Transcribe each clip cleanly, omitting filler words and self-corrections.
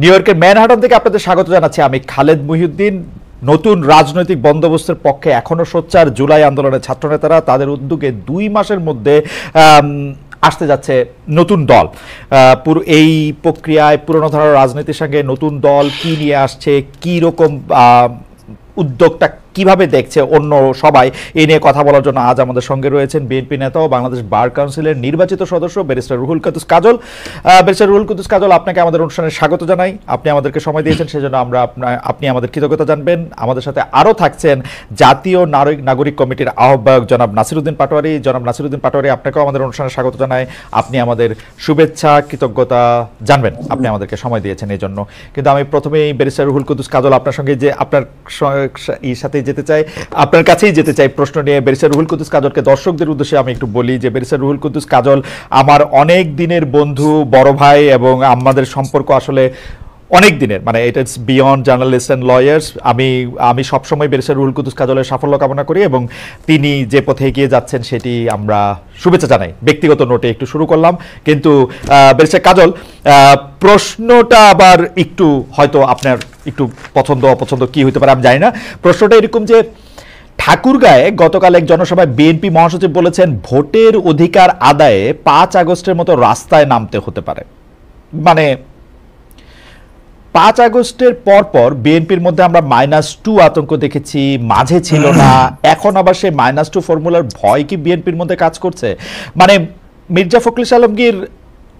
New ইয়র্কের Manhattan থেকে আপনাদের স্বাগত জানাচ্ছি আমি খালেদ মহিউদ্দিন। নতুন রাজনৈতিক বন্দোবস্তের পক্ষে এখনো সোচ্চার জুলাই আন্দোলনের ছাত্রনেতারা। তাদের উদ্যোগে 2 মাসের মধ্যে আসতে যাচ্ছে নতুন দল। পুরো এই প্রক্রিয়ায় পুরনো ধারার রাজনীতির সঙ্গে নতুন দল কি নিয়ে আসছে, কি রকম উদ্যোগটা কিভাবে দেখছে অন্য সবাই, এ নিয়ে কথা বলার জন্য আজ আমাদের সঙ্গে রয়েছেন বিএনপি নেতা ও বাংলাদেশ বার কাউন্সিলের নির্বাচিত সদস্য ব্যারিস্টার রুহুল কুদ্দুস কাজল। ব্যারিস্টার রুহুল কুদ্দুস কাজল, আপনাকে আমাদের অনুষ্ঠানে স্বাগত জানাই। আপনি আমাদেরকে সময় দিয়েছেন, সেজন্য আপনি আমাদের কৃতজ্ঞতা জানবেন। আমাদের সাথে আরও থাকছেন জাতীয় নাগরিক কমিটির আহ্বায়ক জনাব নাসিরউদ্দিন পাটোয়ারি। জনাব নাসিরউদ্দিন পাটোয়ারি, আপনাকেও আমাদের অনুষ্ঠানে স্বাগত জানাই। আপনি আমাদের শুভেচ্ছা কৃতজ্ঞতা জানবেন, আপনি আমাদেরকে সময় দিয়েছেন এই জন্য। কিন্তু আমি প্রথমেই ব্যারিস্টার রুহুল কুদ্দুস কাজল, আপনার সঙ্গে যে আপনার সাথে যেতে চাই, আপনার কাছেই যেতে চাই প্রশ্ন নিয়ে। ব্যারিস্টার রুহুল কুদ্দুস কাজলকে দর্শকদের উদ্দেশ্যে আমি একটু বলি যে ব্যারিস্টার রুহুল কুদ্দুস কাজল আমার অনেক দিনের বন্ধু, বড় ভাই, এবং আমাদের সম্পর্ক আসলে অনেক দিনের, মানে এটা it's beyond journalist and lawyers. আমি সবসময় ব্যারিস্টার রুহুল কুদ্দুস কাজলের সাফল্য কামনা করি এবং তিনি যে পথে এগিয়ে যাচ্ছেন সেটি আমরা শুভেচ্ছা জানাই। ব্যক্তিগত নোটে একটু শুরু করলাম, কিন্তু ব্যারিস্টার কাজল, প্রশ্নটা আবার একটু হয়তো আপনার একটু পছন্দ অপছন্দ কি হতে পারে আমি জানি না। প্রশ্নটা এরকম যে ঠাকুরগাঁয়ে গতকাল এক জনসভায় বিএনপি মহাসচিব বলেছেন ভোটের অধিকার আদায়ে 5 আগস্টের মতো রাস্তায় নামতে হতে পারে। মানে 5 আগস্টের পর বিএনপির মধ্যে আমরা -2 আতঙ্ক দেখেছি, মাঝে ছিল না, এখন আবার সেই -2 ফর্মুলার ভয় কি বিএনপির মধ্যে কাজ করছে? মানে মির্জা ফখরুল আলমগীর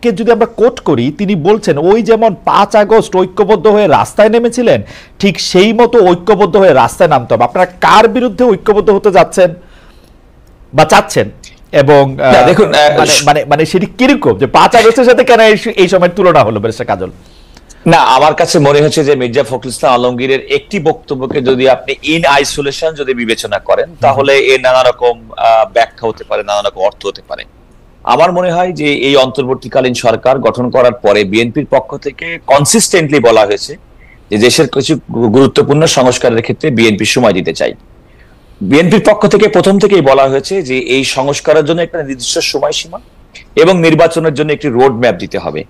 কে যদি আমরা কোট করি, তিনি বলছেন ওই যেমন 5 আগস্ট ঐক্যবদ্ধ হয়ে রাস্তায় নেমেছিলেন, ঠিক সেই মতো ঐক্যবদ্ধ হয়ে রাস্তায় নামতে হবে। আপনারা কার বিরুদ্ধে ঐক্যবদ্ধ হতে যাচ্ছেন বা চাচ্ছেন, এবং দেখুন মানে সেটি কিরকম যে 5 আগস্টের সাথে কেন এই সময়ের তুলনা হলো ব্যারিস্টার কাজল? না, আমার কাছে মনে হচ্ছে যে মির্জা ফখরুল ইসলাম আলমগীরের একটি বক্তব্যকে যদি আপনি ইন আইসোলেশন যদি বিবেচনা করেন, তাহলে এর নানা রকম ব্যাখ্যা হতে পারে, নানা রকম অর্থ হতে পারে। আমার মনে হয় যে এই অন্তর্বর্তীকালীন সরকার গঠন করার পরে বিএনপির পক্ষ থেকে কনসিস্টেন্টলি বলা হয়েছে যে দেশের কিছু গুরুত্বপূর্ণ সংস্কারের ক্ষেত্রে বিএনপি সময় দিতে চাই। বিএনপির পক্ষ থেকে প্রথম থেকেই বলা হয়েছে যে এই সংস্কারের জন্য একটা নির্দিষ্ট সময়সীমা এবং নির্বাচনের জন্য একটি রোড ম্যাপ দিতে হবে।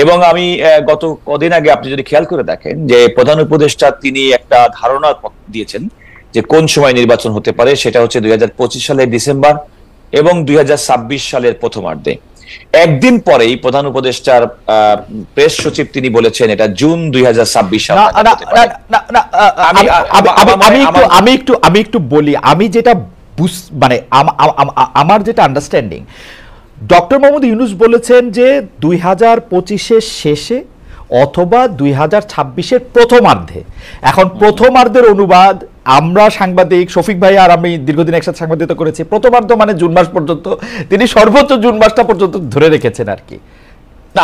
এবং আমি গত কদিন আগে আপনি যদি খেয়াল করে দেখেন যে প্রধান উপদেষ্টা তিনি একটা ধারণা দিয়েছেন যে কোন সময় নির্বাচন হতে পারে, সেটা হচ্ছে 2025 সালের ডিসেম্বর এবং 2026 সালের প্রথমার্ধে। একদিন পরেই প্রধান উপদেষ্টার প্রেস সচিব তিনি বলেছেন এটা জুন 2026 সাল। আমি একটু বলি, আমি যেটা মানে আমার যেটা আন্ডারস্ট্যান্ডিং, ডক্টর মোহাম্মদ ইউনূস বলেছেন যে 2025-এর শেষে অথবা 2026-এর প্রথমার্ধে। এখন প্রথমার্ধের অনুবাদ আমরা সাংবাদিক শফিক ভাই আর আমি দীর্ঘদিন একসাথে সাংবাদিকতা করেছি, প্রথমার্ধ মানে জুন মাস পর্যন্ত, তিনি সর্বোচ্চ জুন মাসটা পর্যন্ত ধরে রেখেছেন আর কি। না,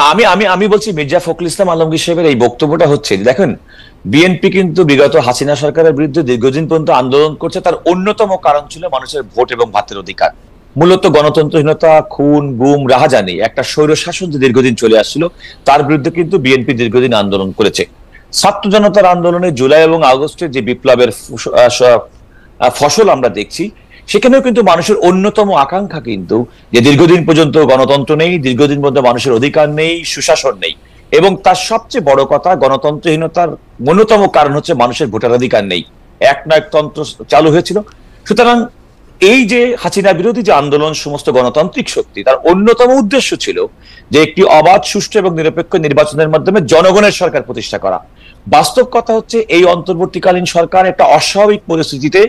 আমি বলছি মির্জা ফখরুল ইসলাম আলমগীর সাহেবের এই বক্তব্যটা হচ্ছে, দেখেন বিএনপি কিন্তু বিগত হাসিনা সরকারের বিরুদ্ধে দীর্ঘদিন পর্যন্ত আন্দোলন করছে, তার অন্যতম কারণ ছিল মানুষের ভোট এবং ভাতের অধিকার। মূলত গণতন্ত্রহীনতা, খুন, গুম, রাহাজানি, একটা স্বৈর শাসন যে দীর্ঘদিন চলে আসছিল, তার বিরুদ্ধে কিন্তু বিএনপি দীর্ঘদিন আন্দোলন করেছে। ছাত্র জনতার আন্দোলনে জুলাই এবং আগস্টের যে বিপ্লবের ফসল আমরা দেখছি, সেখানেও কিন্তু মানুষের অন্যতম আকাঙ্ক্ষা কিন্তু যে দীর্ঘদিন পর্যন্ত গণতন্ত্র নেই, দীর্ঘদিন পর্যন্ত মানুষের অধিকার নেই, সুশাসন নেই, এবং তার সবচেয়ে বড় কথা গণতন্ত্রহীনতার অন্যতম কারণ হচ্ছে মানুষের ভোটাধিকার নেই। একনায়কতন্ত্র চালু হয়েছিল। সুতরাং এই যে হাসিনা বিরোধী যে আন্দোলন, সমস্ত গণতান্ত্রিক শক্তি, তার অন্যতম উদ্দেশ্য ছিল যে একটি অবাধ, সুষ্ঠু এবং নিরপেক্ষ নির্বাচনের মাধ্যমে জনগণের সরকার প্রতিষ্ঠা করা। বাস্তব কথা হচ্ছে এই অন্তর্বর্তীকালীন সরকার একটা অস্বাভাবিক পরিস্থিতিতে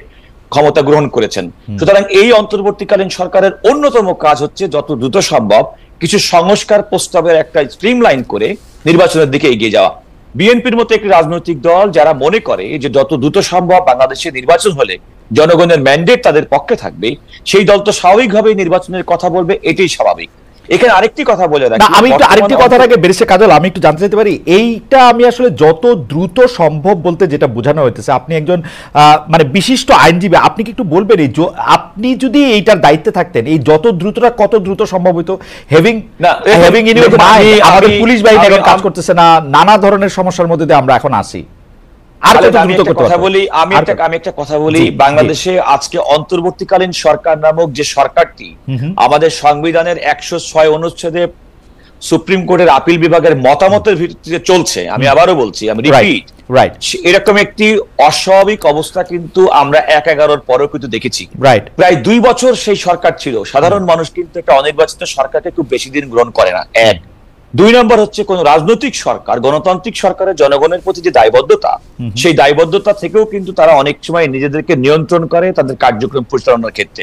ক্ষমতা গ্রহণ করেছেন। সুতরাং এই অন্তর্বর্তীকালীন সরকারের অন্যতম কাজ হচ্ছে যত দ্রুত সম্ভব কিছু সংস্কার প্রস্তাবের একটা স্ট্রিমলাইন করে নির্বাচনের দিকে এগিয়ে যাওয়া। বিএনপির মতো একটি রাজনৈতিক দল যারা মনে করে যে যত দ্রুত সম্ভব বাংলাদেশে নির্বাচন হলে জনগণের ম্যান্ডেট তাদের পক্ষে থাকবে, সেই দল তো স্বাভাবিকভাবেই নির্বাচনের কথা বলবে, এটাই স্বাভাবিক। এখানে আরেকটি কথা বলে রাখি, আমি একটু আরেকটি কথার আগে ব্যারিস্টার কাজল আমি একটু জানতে চাইতে পারি, এইটা আমি আসলে যত দ্রুত সম্ভব বলতে যেটা বোঝানো হইতেছে, আপনি একজন মানে বিশিষ্ট আইনজীবী, আপনি কি একটু বলবেন আপনি যদি এইটার দায়িত্বে থাকতেন এই যত দ্রুতটা কত দ্রুত সম্ভব হইতো? আমাদের পুলিশ বাহিনী এখন কাজ করতেছে না, নানা ধরনের সমস্যার মধ্যে দিয়ে আমরা এখন আসি। আমি একটা কথা বলি, বাংলাদেশে আজকে অন্তর্বর্তীকালীন সরকার নামক যে সরকারটি আমাদের সংবিধানের 106 অনুচ্ছেদে সুপ্রিম কোর্টের আপিল বিভাগের মতামতের ভিত্তিতে চলছে, আমি আবারও বলছি, আমি রিপিট, রাইট, এরকম একটি অস্বাভাবিক অবস্থা কিন্তু আমরা 1/11 পরেও কিন্তু দেখেছি। রাইট, প্রায় 2 বছর সেই সরকার ছিল। সাধারণ মানুষ কিন্তু একটা অনির্বাচিত সরকারকে খুব বেশি দিন গ্রহণ করে না, এক। 2 নম্বর হচ্ছে কোন রাজনৈতিক সরকার, গণতান্ত্রিক সরকারের জনগণের প্রতি যে দায়বদ্ধতা, সেই দায়বদ্ধতা থেকেও কিন্তু তারা অনেক সময় নিজেদেরকে নিয়ন্ত্রণ করে তাদের কার্যক্রম পরিচালনার ক্ষেত্রে।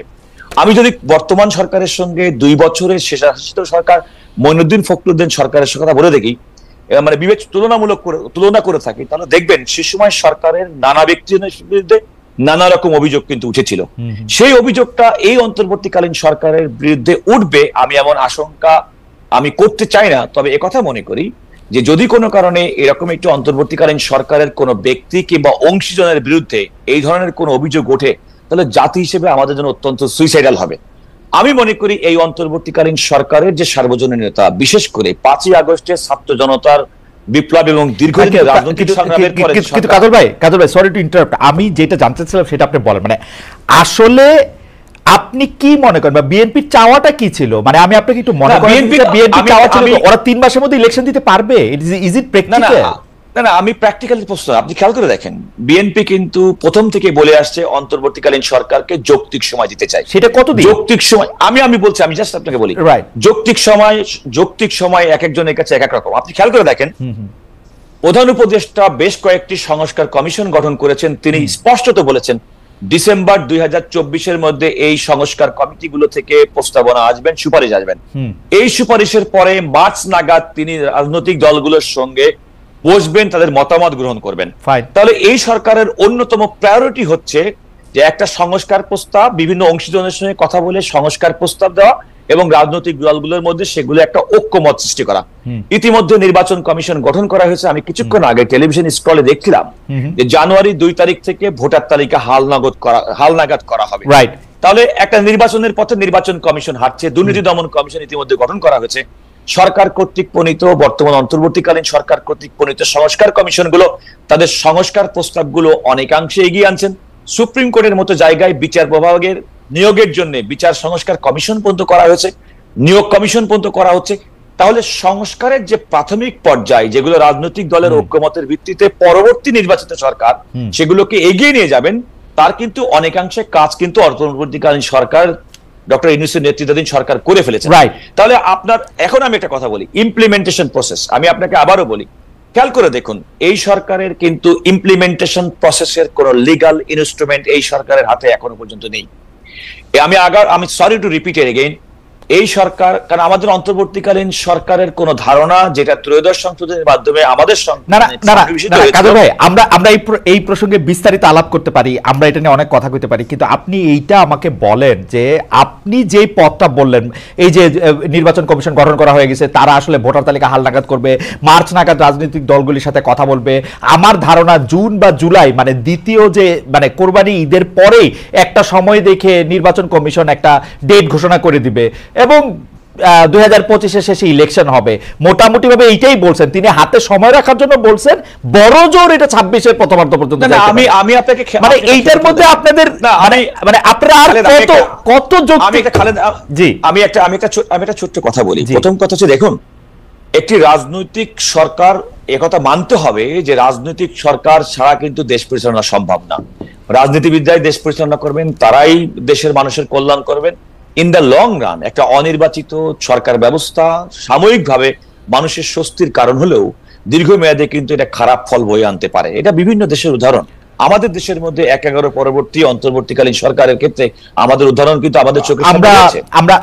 আমি যদি বর্তমান সরকারের সঙ্গে 2 বছরের শেষাশিত সরকার মঈনুদ্দিন ফখরুদ্দিন সরকারের কথা বলে দেখি, মানে তুলনা করে থাকি, তাহলে দেখবেন সে সময় সরকারের নানা ব্যক্তিজনের বিরুদ্ধে নানা রকম অভিযোগ কিন্তু উঠেছিল। সেই অভিযোগটা এই অন্তর্বর্তীকালীন সরকারের বিরুদ্ধে উঠবে আমি এমন আশঙ্কা আমি করতে চাই না। তবে একথা মনে করি যে যদি কোনো কারণে এরকম একটি অন্তর্বর্তীকালীন সরকারের কোনো ব্যক্তি কিংবা অংশীজনের বিরুদ্ধে এই ধরনের কোনো অভিযোগ ওঠে, তাহলে জাতি হিসেবে আমাদের জন্য অত্যন্ত সুইসাইডাল হবে। আমি মনে করি এই অন্তর্বর্তীকালীন সরকারের যে সার্বজনীনতা, বিশেষ করে 5ই আগস্টের ছাত্র জনতার বিপ্লব এবং দীর্ঘদিনের রাজনৈতিক সংগ্রামের পরে, কিন্তু কাজল ভাই সরি টু ইন্টারাপ্ট, আমি যেটা জানতে চাইছিলাম সেটা আপনি বলেন, মানে আসলে আপনি কি মনে করেন বা বিএনপির চাওয়াটা কি ছিল? মানে আমি আপনাকে একটু মনে করি বিএনপি চাওয়া ছিল ওরা 3 মাসের মধ্যে ইলেকশন দিতে পারবে, ইজ ইট প্র্যাকটিক্যাল? না, আমি প্র্যাকটিক্যালি প্রশ্ন, আপনি খেয়াল করে দেখেন, বিএনপি কিন্তু প্রথম থেকে বলে আসছে অন্তর্বর্তীকালীন সরকারকে যৌক্তিক সময় দিতে চাই। সেটা কতদিন যৌক্তিক সময়? আমি বলছি, আমি জাস্ট আপনাকে বলি, যৌক্তিক সময় এক একজনের কাছে এক এক রকম। আপনি খেয়াল করে দেখেন, প্রধান উপদেষ্টা বেশ কয়েকটি সংস্কার কমিশন গঠন করেছেন। তিনি স্পষ্টত বলেছেন ডিসেম্বর 2024-এর মধ্যে এই সংস্কার কমিটিগুলো থেকে প্রস্তাবনা আসবেন, সুপারিশ আসবেন। এই সুপারিশের পরে মার্চ নাগাদ তিনি রাজনৈতিক দলগুলোর সঙ্গে বসবেন, তাদের মতামত গ্রহণ করবেন। তাহলে এই সরকারের অন্যতম প্রায়োরিটি হচ্ছে যে একটা সংস্কার প্রস্তাব, বিভিন্ন অংশীজনের সঙ্গে কথা বলে সংস্কার প্রস্তাব দেওয়া এবং রাজনৈতিক দলগুলোর মধ্যে সেগুলো একটা ঐক্যমত সৃষ্টি করা। ইতিমধ্যে নির্বাচন কমিশন গঠন করা হয়েছে। আমি কিছুক্ষণ আগে টেলিভিশন স্ক্রলে দেখছিলাম যে জানুয়ারি 2 তারিখ থেকে ভোটার তালিকা হালনাগাদ করা হবে। তাহলে একটা নির্বাচনের পথে নির্বাচন কমিশন হাঁটছে। দুর্নীতি দমন কমিশন ইতিমধ্যে গঠন করা হয়েছে। সরকার কর্তৃক প্রণীত, বর্তমান অন্তর্বর্তীকালীন সরকার কর্তৃক প্রণীত সংস্কার কমিশনগুলো তাদের সংস্কার প্রস্তাবগুলো অনেকাংশে এগিয়ে আনছেন। সুপ্রিম কোর্টের মতো জায়গায় বিচার বিভাগের নিয়োগের জন্য বিচার সংস্কার কমিশন পর্যন্ত করা হয়েছে, নিয়োগ কমিশন পর্যন্ত করা হচ্ছে। তাহলে সংস্কারের যে প্রাথমিক পর্যায়, যেগুলো রাজনৈতিক দলের ঐক্যমতের ভিত্তিতে পরবর্তী নির্বাচিত সরকার সেগুলোকে এগিয়ে নিয়ে যাবেন, তার কিন্তু অনেকাংশে কাজ কিন্তু অন্তর্বর্তীকালীন সরকার, ডক্টর ইউনূসের নেতৃত্বাধীন সরকার করে ফেলেছে। তাহলে আপনার, এখন আমি একটা কথা বলি, ইমপ্লিমেন্টেশন প্রসেস, আমি আপনাকে আবারও বলি, খেয়াল করে দেখুন, এই সরকারের কিন্তু ইমপ্লিমেন্টেশন প্রসেসের কোন লিগাল ইনস্ট্রুমেন্ট এই সরকারের হাতে এখনো পর্যন্ত নেই। আমি sorry to repeat it again, এই সরকার, কারণ আমাদের অন্তর্বর্তীকালীন সরকারের কোন ধারণা যেটা ত্রয়োদশ সংশোধনের মাধ্যমে আমাদের ভাই আমরা এই প্রসঙ্গে বিস্তারিত আলাপ করতে পারি, আমরা এটা নিয়ে অনেক কথা কইতে পারি, কিন্তু আপনি এইটা আমাকে বলেন যে আপনি যে পথটা বললেন, এই যে নির্বাচন কমিশন গঠন করা হয়ে গেছে, তারা আসলে ভোটার তালিকা হালনাগাদ করবে, মার্চ নাগাদ রাজনৈতিক দলগুলির সাথে কথা বলবে। আমার ধারণা জুন বা জুলাই, মানে দ্বিতীয় যে মানে কোরবানি ঈদের পরেই একটা সময় দেখে নির্বাচন কমিশন একটা ডেট ঘোষণা করে দিবে এবং 2025-এর শেষে ইলেকশন হবে। মোটামুটি ভাবে এইটাই বলছেন তিনি, হাতে সময় রাখার জন্য বলছেন, বড় জোর এটা 26-এর প্রথমার্ধ পর্যন্ত। আমি আপনাকে মানে এইটার মধ্যে আপনাদের মানে আপনারা কত যোগ? আমি একটা ছোট্ট কথা বলি। প্রথম কথা হচ্ছে, দেখুন, একটি রাজনৈতিক সরকার, একথা মানতে হবে যে রাজনৈতিক সরকার ছাড়া কিন্তু দেশ পরিচালনা সম্ভব না। রাজনীতিবিদরাই দেশ পরিচালনা করবেন, তারাই দেশের মানুষের কল্যাণ করবেন। ইন দ্য লং রান একটা অনির্বাচিত সরকার ব্যবস্থা সাময়িকভাবে মানুষের স্বস্তির কারণ হলেও দীর্ঘমেয়াদে কিন্তু এটা খারাপ ফল বয়ে আনতে পারে। এটা বিভিন্ন দেশের উদাহরণ। আমাদের দেশের মধ্যে 1/11 পরবর্তী অন্তর্বর্তীকালীন সরকারের ক্ষেত্রে আমাদের উদাহরণ কিন্তু আমাদের চোখে আমরা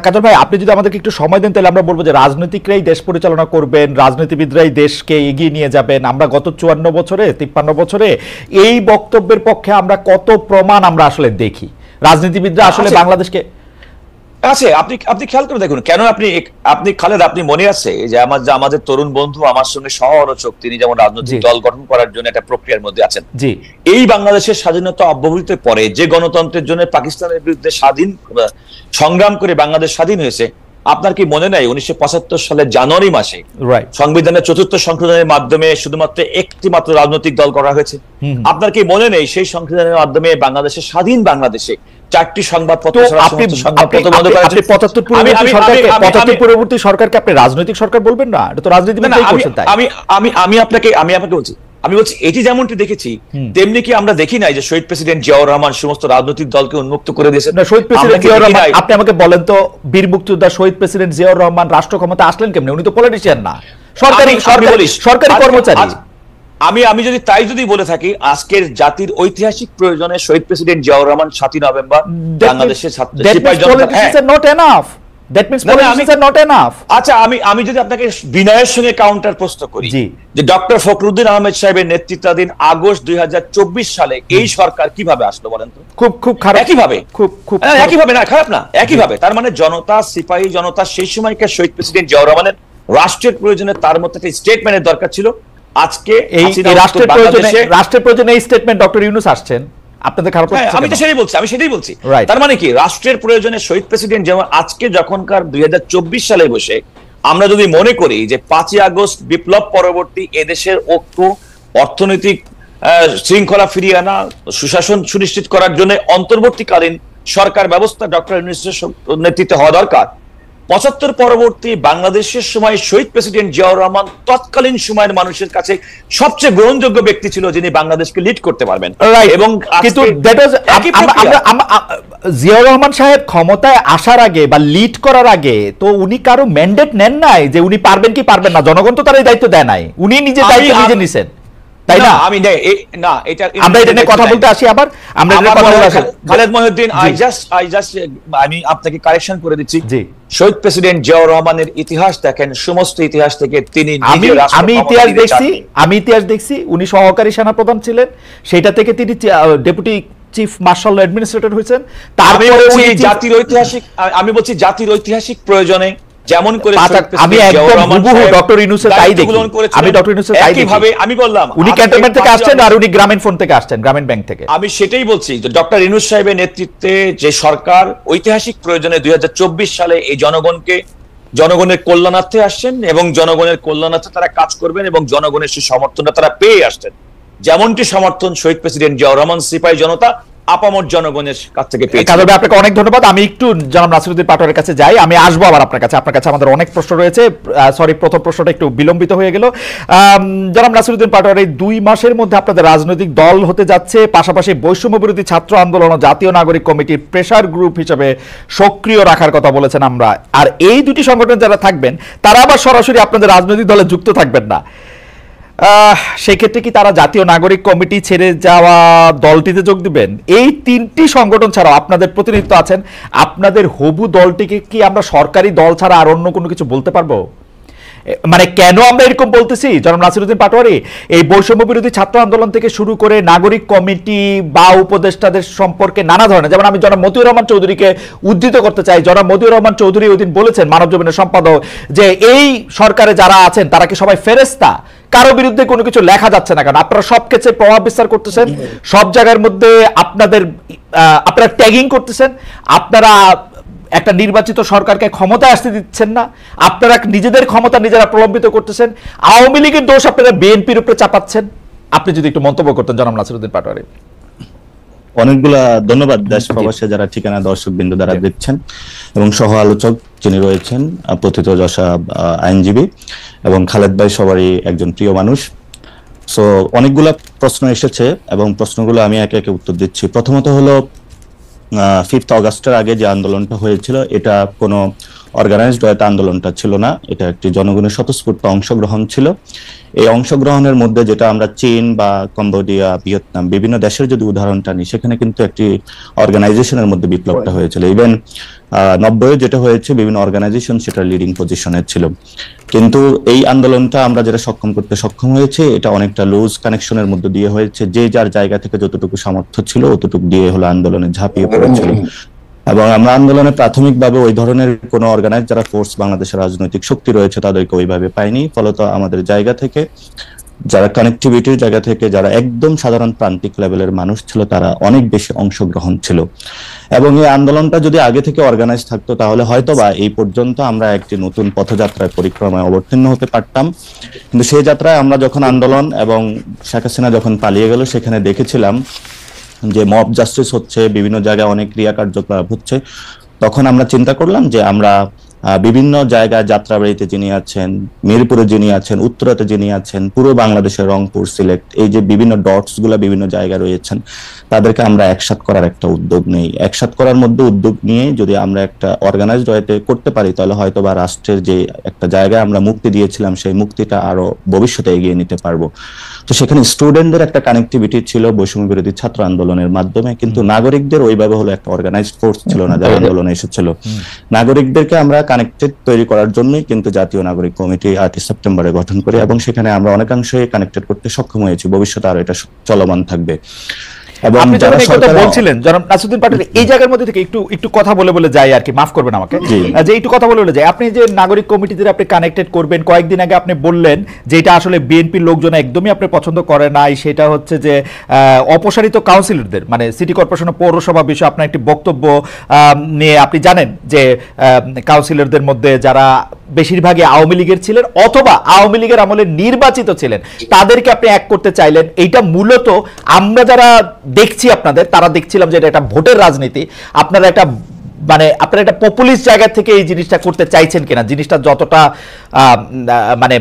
কাজল ভাই, আপনি যদি আমাদেরকে একটু সময় দেন তাহলে আমরা বলবো যে রাজনীতিকরাই দেশ পরিচালনা করবেন, রাজনীতিবিদরাই দেশকে এগিয়ে নিয়ে যাবেন। আমরা গত 54 বছরে 53 বছরে এই বক্তব্যের পক্ষে আমরা কত প্রমাণ আমরা আসলে দেখি। রাজনীতিবিদরা আসলে বাংলাদেশকে আছে, আপনি খেয়াল করে দেখুন, কেন আপনি খালেদ, আপনি মনে আছে যে আমাদের তরুণ বন্ধু আমার সঙ্গে সহআলোচক, তিনি যেমন রাজনৈতিক দল গঠন করার জন্য একটা প্রক্রিয়ার মধ্যে আছেন। এই বাংলাদেশের স্বাধীনতা অব্যবহিতের পরে যে গণতন্ত্রের জন্য পাকিস্তানের বিরুদ্ধে সংগ্রাম করে বাংলাদেশ স্বাধীন হয়েছে, আপনার কি মনে নাই 1975 সালের জানুয়ারি মাসে রাইট সংবিধানের 4th সংশোধনের মাধ্যমে শুধুমাত্র একটি মাত্র রাজনৈতিক দল করা হয়েছে? আপনার কি মনে নেই সেই সংশোধনের মাধ্যমে বাংলাদেশের স্বাধীন বাংলাদেশে 4টি সংবাদপত্র ছাড়া সমস্ত সংবাদপত্র বন্ধ করা হয়েছে? 75 পরবর্তী সরকারকে আপনি রাজনৈতিক সরকার বলবেন না? এটা তো রাজনীতিবিদরাই করছেন। তাই আমি আপনাকে বলছি এটি যেমনটি দেখেছি তেমনি কি আমরা দেখি নাই যে শহীদ প্রেসিডেন্ট জিয়াউর রহমান সমস্ত রাজনৈতিক দলকে উন্মুক্ত করে দিয়েছেন? না, শহীদ প্রেসিডেন্ট জিয়াউর রহমান, আপনি আমাকে বলেন তো, বীর মুক্তিযোদ্ধা শহীদ প্রেসিডেন্ট জিয়াউর রহমান রাষ্ট্র ক্ষমতা আসলেন কেমনে? উনি তো পলিটিশিয়ান না, সরকারি কর্মচারী। আমি যদি বলে থাকি আজকের জাতির ঐতিহাসিক প্রয়োজনে শহীদ প্রেসিডেন্ট জিয়াউর রহমান 7ই নভেম্বর বাংলাদেশের সিপাহী জনতা। আচ্ছা, আমি যদি আপনাকে বিনয়ের সঙ্গে কাউন্টার প্রশ্ন করি যে ডক্টর ফখরুদ্দিন আহমেদ সাহেবের নেতৃত্বাধীন আগস্ট 2024 সালে এই সরকার কিভাবে আসলো বলেন তো? খুব খারাপ। একইভাবে না, খারাপ না, একইভাবে। তার মানে জনতা, সিপাহী জনতা সেই সময়কার শহীদ প্রেসিডেন্ট জিয়াউর রহমানের রাষ্ট্রের প্রয়োজনে তার মধ্যে একটা স্টেটমেন্টের দরকার ছিল। আজকে এই রাষ্ট্রের প্রয়োজনে এই স্টেটমেন্ট ডক্টর ইউনূস আসছেন, আপনাদের খারাপ লাগছে? আমি সেটাই বলছি। তার মানে কি রাষ্ট্রের প্রয়োজনে শহীদ প্রেসিডেন্ট যেমন আজকে যখনকার 2024 সালে বসে আমরা যদি মনে করি যে 5ই আগস্ট বিপ্লব পরবর্তী এদেশের ঐক্য, অর্থনৈতিক শৃঙ্খলা ফিরিয়ে আনা, সুশাসন সুনিশ্চিত করার জন্য অন্তর্বর্তীকালীন সরকার ব্যবস্থা ডক্টর ইউনূসের নেতৃত্বে হওয়া দরকার। 75 পরবর্তী বাংলাদেশের সময় শহীদ প্রেসিডেন্ট জিয়াউর রহমান তৎকালীন সময়ের মানুষের কাছে সবচেয়ে গ্রহণযোগ্য ব্যক্তি ছিল যিনি বাংলাদেশকে লিড করতে পারবেন। এবং কিন্তু জিয়াউর রহমান সাহেব ক্ষমতায় আসার আগে বা লিড করার আগে তো উনি কারো ম্যান্ডেট নেন নাই যে উনি পারবেন কি পারবেন না, জনগণ তো তার এই দায়িত্ব দেয় নাই, উনি নিজে দায়িত্ব নিজে নিছেন, তাই না? আমরা এটা নিয়ে কথা বলতে আসি। আবার আমরা খালেদ মহিউদ্দিন, আমি আপনাকে কারেকশন করে দিচ্ছি। শহীদ প্রেসিডেন্ট জিয়াউর রহমানের ইতিহাস দেখেন, সমস্ত ইতিহাস থেকে তিনি আমি ইতিহাস দেখছি, উনি সহকারী সেনাপ্রধান ছিলেন, সেটা থেকে তিনি ডেপুটি চিফ মার্শাল অ্যাডমিনিস্ট্রেটর হয়েছেন। তারপরে আমি বলছি জাতির ঐতিহাসিক প্রয়োজনে যেমন করে আমি একদম হুবহু ডক্টর ইউনূসের তাই দেখি। আমি ডক্টর ইউনূসের তাই দেখি। আমি বললাম উনি ক্যান্টনমেন্ট থেকে আসছেন আর উনি গ্রামীণ ফোন থেকে আসছেন, গ্রামীণ ব্যাংক থেকে। আমি সেটাই বলছি যে ডক্টর ইউনূস সাহেবের নেতৃত্বে যে সরকার ঐতিহাসিক প্রয়োজনে 2024 সালে এই জনগণের কল্যাণার্থে আসছেন এবং জনগণের কল্যাণার্থে তারা কাজ করবেন এবং জনগণের সেই সমর্থনটা তারা পেয়ে আসছেন, যেমনটি সমর্থন শহীদ প্রেসিডেন্ট জিয়াউর রহমান সিপাহী জনতা আপামর জনগণের কাছ থেকে পেয়েছে। কাদের ভাই, আপনাকে অনেক ধন্যবাদ। আমি একটু জনাব নাসিরউদ্দিন পাটোয়ারির কাছে যাই, আমি আসবো আবার আপনার কাছে আমাদের অনেক প্রশ্ন রয়েছে। সরি, প্রথম প্রশ্নটা একটু বিলম্বিত হয়ে গেল। জনাব নাসিরউদ্দিন পাটোয়ারি, 2 মাসের মধ্যে আপনাদের রাজনৈতিক দল হতে যাচ্ছে, পাশাপাশি বৈষম্য বিরোধী ছাত্র আন্দোলন ও জাতীয় নাগরিক কমিটির প্রেসার গ্রুপ হিসেবে সক্রিয় রাখার কথা বলেছেন আমরা। আর এই দুটি সংগঠন যারা থাকবেন তারা আবার সরাসরি আপনাদের রাজনৈতিক দলে যুক্ত থাকবেন না। সেক্ষেত্রে কি তারা জাতীয় নাগরিক কমিটি ছেড়ে যাওয়া দলটিতে যোগ দিবেন? এই 3টি সংগঠন ছাড়াও আপনাদের প্রতিনিধিত্ব আছেন, আপনাদের হবু দলটিকে কি আমরা সরকারি দল ছাড়া আর অন্য কোনো কিছু বলতে পারবো? মানে কেন আমরা এরকম বলতেছি জনাব নাসিরউদ্দিন পাটোয়ারি, এই বৈষম্য বিরোধী ছাত্র আন্দোলন থেকে শুরু করে নাগরিক কমিটি বা উপদেষ্টাদের সম্পর্কে নানা ধরনের, যেমন আমি জনাব মতিউর রহমান চৌধুরীকে উদ্ধৃত করতে চাই। জনাব মতিউর রহমান চৌধুরী ওইদিন বলেছেন, মানব জমিনের সম্পাদক, যে এই সরকারে যারা আছেন তারা কি সবাই ফেরেশতা, কারো বিরুদ্ধে কোনো কিছু লেখা যাচ্ছে না কেন? আপনারা সব ক্ষেত্রে প্রভাব বিস্তার করতেছেন, সব জায়গার মধ্যে আপনারা ট্যাগিং করতেছেন, আপনারা একটা নির্বাচিত সরকারকে ক্ষমতায় আসতে দিচ্ছেন না, আপনারা নিজেদের ক্ষমতা নিজেরা প্রলম্বিত করতেছেন, আওয়ামী লীগের দোষ আপনারা বিএনপির উপরে চাপাচ্ছেন। আপনি যদি একটু মন্তব্য করতেন জনাব নাসিরউদ্দিন পাটোয়ারি। অনেকগুলা ধন্যবাদ দেশ প্রবাসে যারা ঠিকানা দর্শক বিন্দু দ্বারা দেখছেন এবং সহ আলোচক যিনি রয়েছেন প্রথিতযশা আইনজীবী এবং খালেদ ভাই সবারই একজন প্রিয় মানুষ। সো অনেকগুলা প্রশ্ন এসেছে এবং প্রশ্নগুলো আমি একে একে উত্তর দিচ্ছি। প্রথমত হলো 5th অগাস্টের আগে যে আন্দোলনটা হয়েছিল এটা কোনো অর্গানাইজড ওয়েতে আন্দোলনটা ছিল না, এটা একটি জনগণের স্বতঃস্ফূর্ত অংশগ্রহণ ছিল। এই অংশগ্রহণের মধ্যে যেটা আমরা চীন বা কম্বোডিয়া, ভিয়েতনাম বিভিন্ন দেশের যদি উদাহরণটা নিই, সেখানে কিন্তু একটি অর্গানাইজেশনের মধ্যে বিপ্লবটা হয়েছিল। ইভেন 90-এ যেটা হয়েছে বিভিন্ন অর্গানাইজেশন সেটা লিডিং পজিশনে ছিল। কিন্তু এই আন্দোলনটা আমরা যেটা করতে সক্ষম হয়েছে এটা অনেকটা লুজ কানেকশনের মধ্যে দিয়ে হয়েছে, যে যার জায়গা থেকে যতটুকু সামর্থ্য ছিল অতটুকু দিয়ে হলো আন্দোলনে ঝাঁপিয়ে পড়েছিল। এবং আমরা আন্দোলনে প্রাথমিকভাবে ওই ধরনের কোন অর্গানাইজ যারা ফোর্স বাংলাদেশের রাজনৈতিক শক্তি রয়েছে তাদেরকে ওইভাবে পাইনি, ফলত আমাদের জায়গা থেকে যারা কানেক্টিভিটির জায়গা থেকে যারা একদম সাধারণ প্রান্তিক লেভেলের মানুষ ছিল তারা অনেক বেশি অংশগ্রহণ ছিল। এবং এই আন্দোলনটা যদি আগে থেকে অর্গানাইজ থাকতো তাহলে হয়তোবা এই পর্যন্ত আমরা একটি নতুন পথযাত্রায় পরিক্রমায় অবতীর্ণ হতে পারতাম। কিন্তু সেই যাত্রায় আমরা যখন আন্দোলন এবং শেখ হাসিনা যখন পালিয়ে গেল সেখানে দেখেছিলাম যে মব জাস্টিস হচ্ছে, বিভিন্ন জায়গায় অনেক ক্রিয়া কার্যকলাপ হচ্ছে, তখন আমরা চিন্তা করলাম যে আমরা বিভিন্ন জায়গায় যাত্রাবাড়িতে যিনি আছেন, মিরপুরে যিনি আছেন, উত্তরাতে যিনি আছেন, পুরো বাংলাদেশের রংপুর, সিলেট, এই যে বিভিন্ন ডটস গুলা বিভিন্ন জায়গায় রয়েছেন, তাদেরকে আমরা একসাথ করার একটা উদ্যোগ নেই। একসাথ করার মধ্যে উদ্যোগ নিয়ে যদি আমরা একটা অর্গানাইজড ওয়েতে করতে পারি তাহলে হয়তো বা রাষ্ট্রের যে একটা জায়গায় আমরা মুক্তি দিয়েছিলাম সেই মুক্তিটা আরো ভবিষ্যতে এগিয়ে নিতে পারবো। তো সেখানে স্টুডেন্টদের একটা কানেক্টিভিটি ছিল বৈষম্য বিরোধী ছাত্র আন্দোলনের মাধ্যমে, কিন্তু নাগরিকদের ওইভাবে হলো একটা অর্গানাইজড ফোর্স ছিল না যারা আন্দোলনে এসেছিল। নাগরিকদেরকে আমরা কানেক্টেড তৈরি করার জন্যই কিন্তু জাতীয় নাগরিক কমিটি 8 সেপ্টেম্বরে গঠন করি এবং সেখানে আমরা অনেকাংশে কানেক্টেড করতে সক্ষম হয়েছি। ভবিষ্যতে আরো এটা চলমান থাকবে। এবং আপনি যারা যখন এই কথা সরকার বলছিলেন জনাব নাসিরউদ্দিন পাটোয়ারি, এই জায়গার মধ্যে থেকে একটু কথা বলে যাই আর কি, মাফ করবেন আমাকে, যে একটু কথা বলে যাই। আপনি যে নাগরিক কমিটিতে আপনি কানেক্টেড করবেন, কয়েকদিন আগে আপনি বললেন যে এটা আসলে বিএনপির লোকজন একদমই আপনি পছন্দ করে নাই, সেটা হচ্ছে যে অপসারিত কাউন্সিলরদের, মানে সিটি কর্পোরেশন ও পৌরসভা বিষয়ে আপনার একটি বক্তব্য নিয়ে আপনি জানেন যে কাউন্সিলরদের মধ্যে যারা বেশিরভাগই আওয়ামী লীগের ছিলেন অথবা আওয়ামী লীগের আমলে নির্বাচিত ছিলেন তাদেরকে আপনি এক করতে চাইলেন। এইটা মূলত আমরা যারা দেখছি আপনাদের, তারা দেখছিলাম যে এটা একটা ভোটের রাজনীতি, আপনারা একটা মানে আপনারা একটা পপুলিস্ট জায়গা থেকে এই জিনিসটা করতে চাইছেন কিনা, জিনিসটা যতটা মানে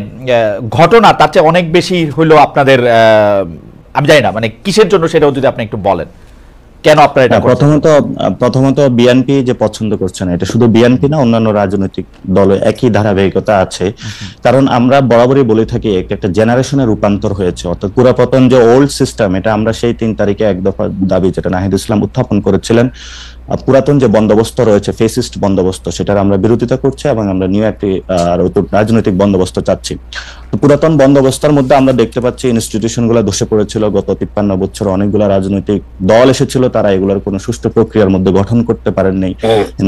ঘটনা তার চেয়ে অনেক বেশি হলো আপনাদের, আমি জানি না মানে কিসের জন্য, সেটাও যদি আপনি একটু বলেন কেন আপনারা এটা করছেন। প্রথমত বিএনপি যে পছন্দ করছে না, এটা শুধু বিএনপি না, অন্যান্য রাজনৈতিক দলে একই ধারাবাহিকতা আছে। কারণ আমরা বরাবরই বলে থাকি একটা জেনারেশনের রূপান্তর হয়েছে, অর্থাৎ পুরাতন যে ওল্ড সিস্টেম, এটা আমরা সেই 3 তারিখে এক দফা দাবি যেটা নাহিদ ইসলাম উত্থাপন করেছিলেন, পুরাতন যে বন্দোবস্ত রয়েছে, ফেসিস্ট বন্দোবস্ত, সেটার আমরা বিরোধিতা করছি এবং আমরা নিউ একটি রাজনৈতিক বন্দোবস্ত চাচ্ছি। পুরাতন বন্দোবস্তের মধ্যে আমরা দেখতে পাচ্ছি ইনস্টিটিউশন গুলো ধসে পড়েছিল। গত 53 বছর অনেকগুলো রাজনৈতিক দল এসেছিল, তারা এগুলোর কোনো সুষ্ঠু প্রক্রিয়ার মধ্যে গঠন করতে পারেননি।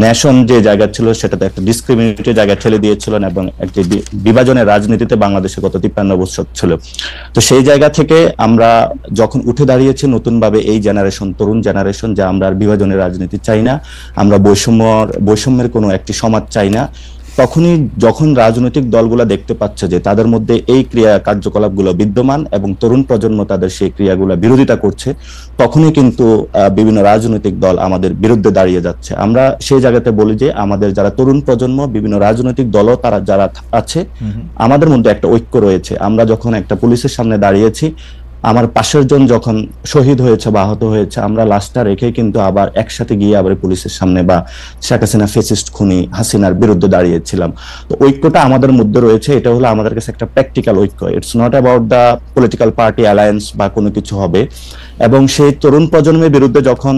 ন্যাশন যে জায়গা ছিল সেটাতে একটা ডিসক্রিমিনেটেড জায়গা ঠেলে দিয়েছিলেন এবং একটি বিভাজনের রাজনীতিতে বাংলাদেশে গত 53 বছর ছিল। তো সেই জায়গা থেকে আমরা যখন উঠে দাঁড়িয়েছি নতুন ভাবে এই জেনারেশন, তরুণ জেনারেশন, যে আমরা আর বিভাজনের রাজনীতি চাই না, আমরা বৈষম্যের কোনো একটি সমাজ চাই না, তখনই যখন রাজনৈতিক দলগুলো দেখতে পাচ্ছে যে তাদের মধ্যে এই ক্রিয়া কার্যকলাপগুলো বিদ্যমান এবং তরুণ প্রজন্ম তাদের সেই ক্রিয়াগুলো বিরোধিতা করছে, তখনই কিন্তু বিভিন্ন রাজনৈতিক দল আমাদের বিরুদ্ধে দাঁড়িয়ে যাচ্ছে। আমরা সেই জায়গাতে বলি যে আমাদের যারা তরুণ প্রজন্ম, বিভিন্ন রাজনৈতিক দলও তারা যারা আছে, আমাদের মধ্যে একটা ঐক্য রয়েছে। আমরা যখন একটা পুলিশের সামনে দাঁড়িয়েছি, আমার পাশের জন যখন শহীদ হয়েছে বা আহত হয়েছে, আমরা লাশটা রেখে কিন্তু আবার একসাথে গিয়ে আবার পুলিশের সামনে বা শেখ হাসিনা ফেসিস্ট খুনি হাসিনার বিরুদ্ধে দাঁড়িয়েছিলাম। তো ঐক্যটা আমাদের মধ্যে রয়েছে, এটা হলো আমাদের কাছে একটা প্র্যাকটিক্যাল ঐক্য। It's not about the political party alliance বা কোনো কিছু হবে। এবং সেই তরুণ প্রজন্মের বিরুদ্ধে যখন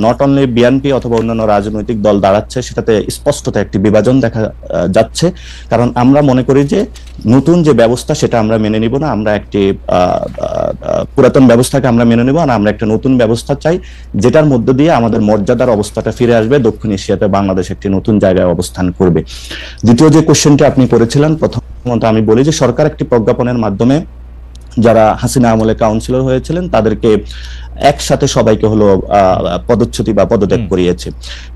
নট অনলি বিএনপি অথবা অন্যান্য রাজনৈতিক দল দাঁড়াচ্ছে, সেটাতে স্পষ্টত একটি বিভাজন দেখা যাচ্ছে। কারণ আমরা মনে করি যে নতুন যে ব্যবস্থা সেটা আমরা মেনে নিব না, আমরা একটি পুরাতন ব্যবস্থাকে আমরা মেনে নেব, আর আমরা একটা নতুন ব্যবস্থা চাই যেটার মধ্য দিয়ে আমাদের মর্যাদার অবস্থাটা ফিরে আসবে, দক্ষিণ এশিয়াতে বাংলাদেশ একটি নতুন জায়গায় অবস্থান করবে। দ্বিতীয় যে কোশ্চেনটা আপনি করেছিলেন, প্রথমত আমি বলি যে সরকার একটি প্রজ্ঞাপনের মাধ্যমে যারা হাসিনা আমলে কাউন্সিলর হয়েছিলেন তাদেরকে একসাথে সবাইকে হলো পদচ্যুতি বা পদত্যাগ করিয়েছে।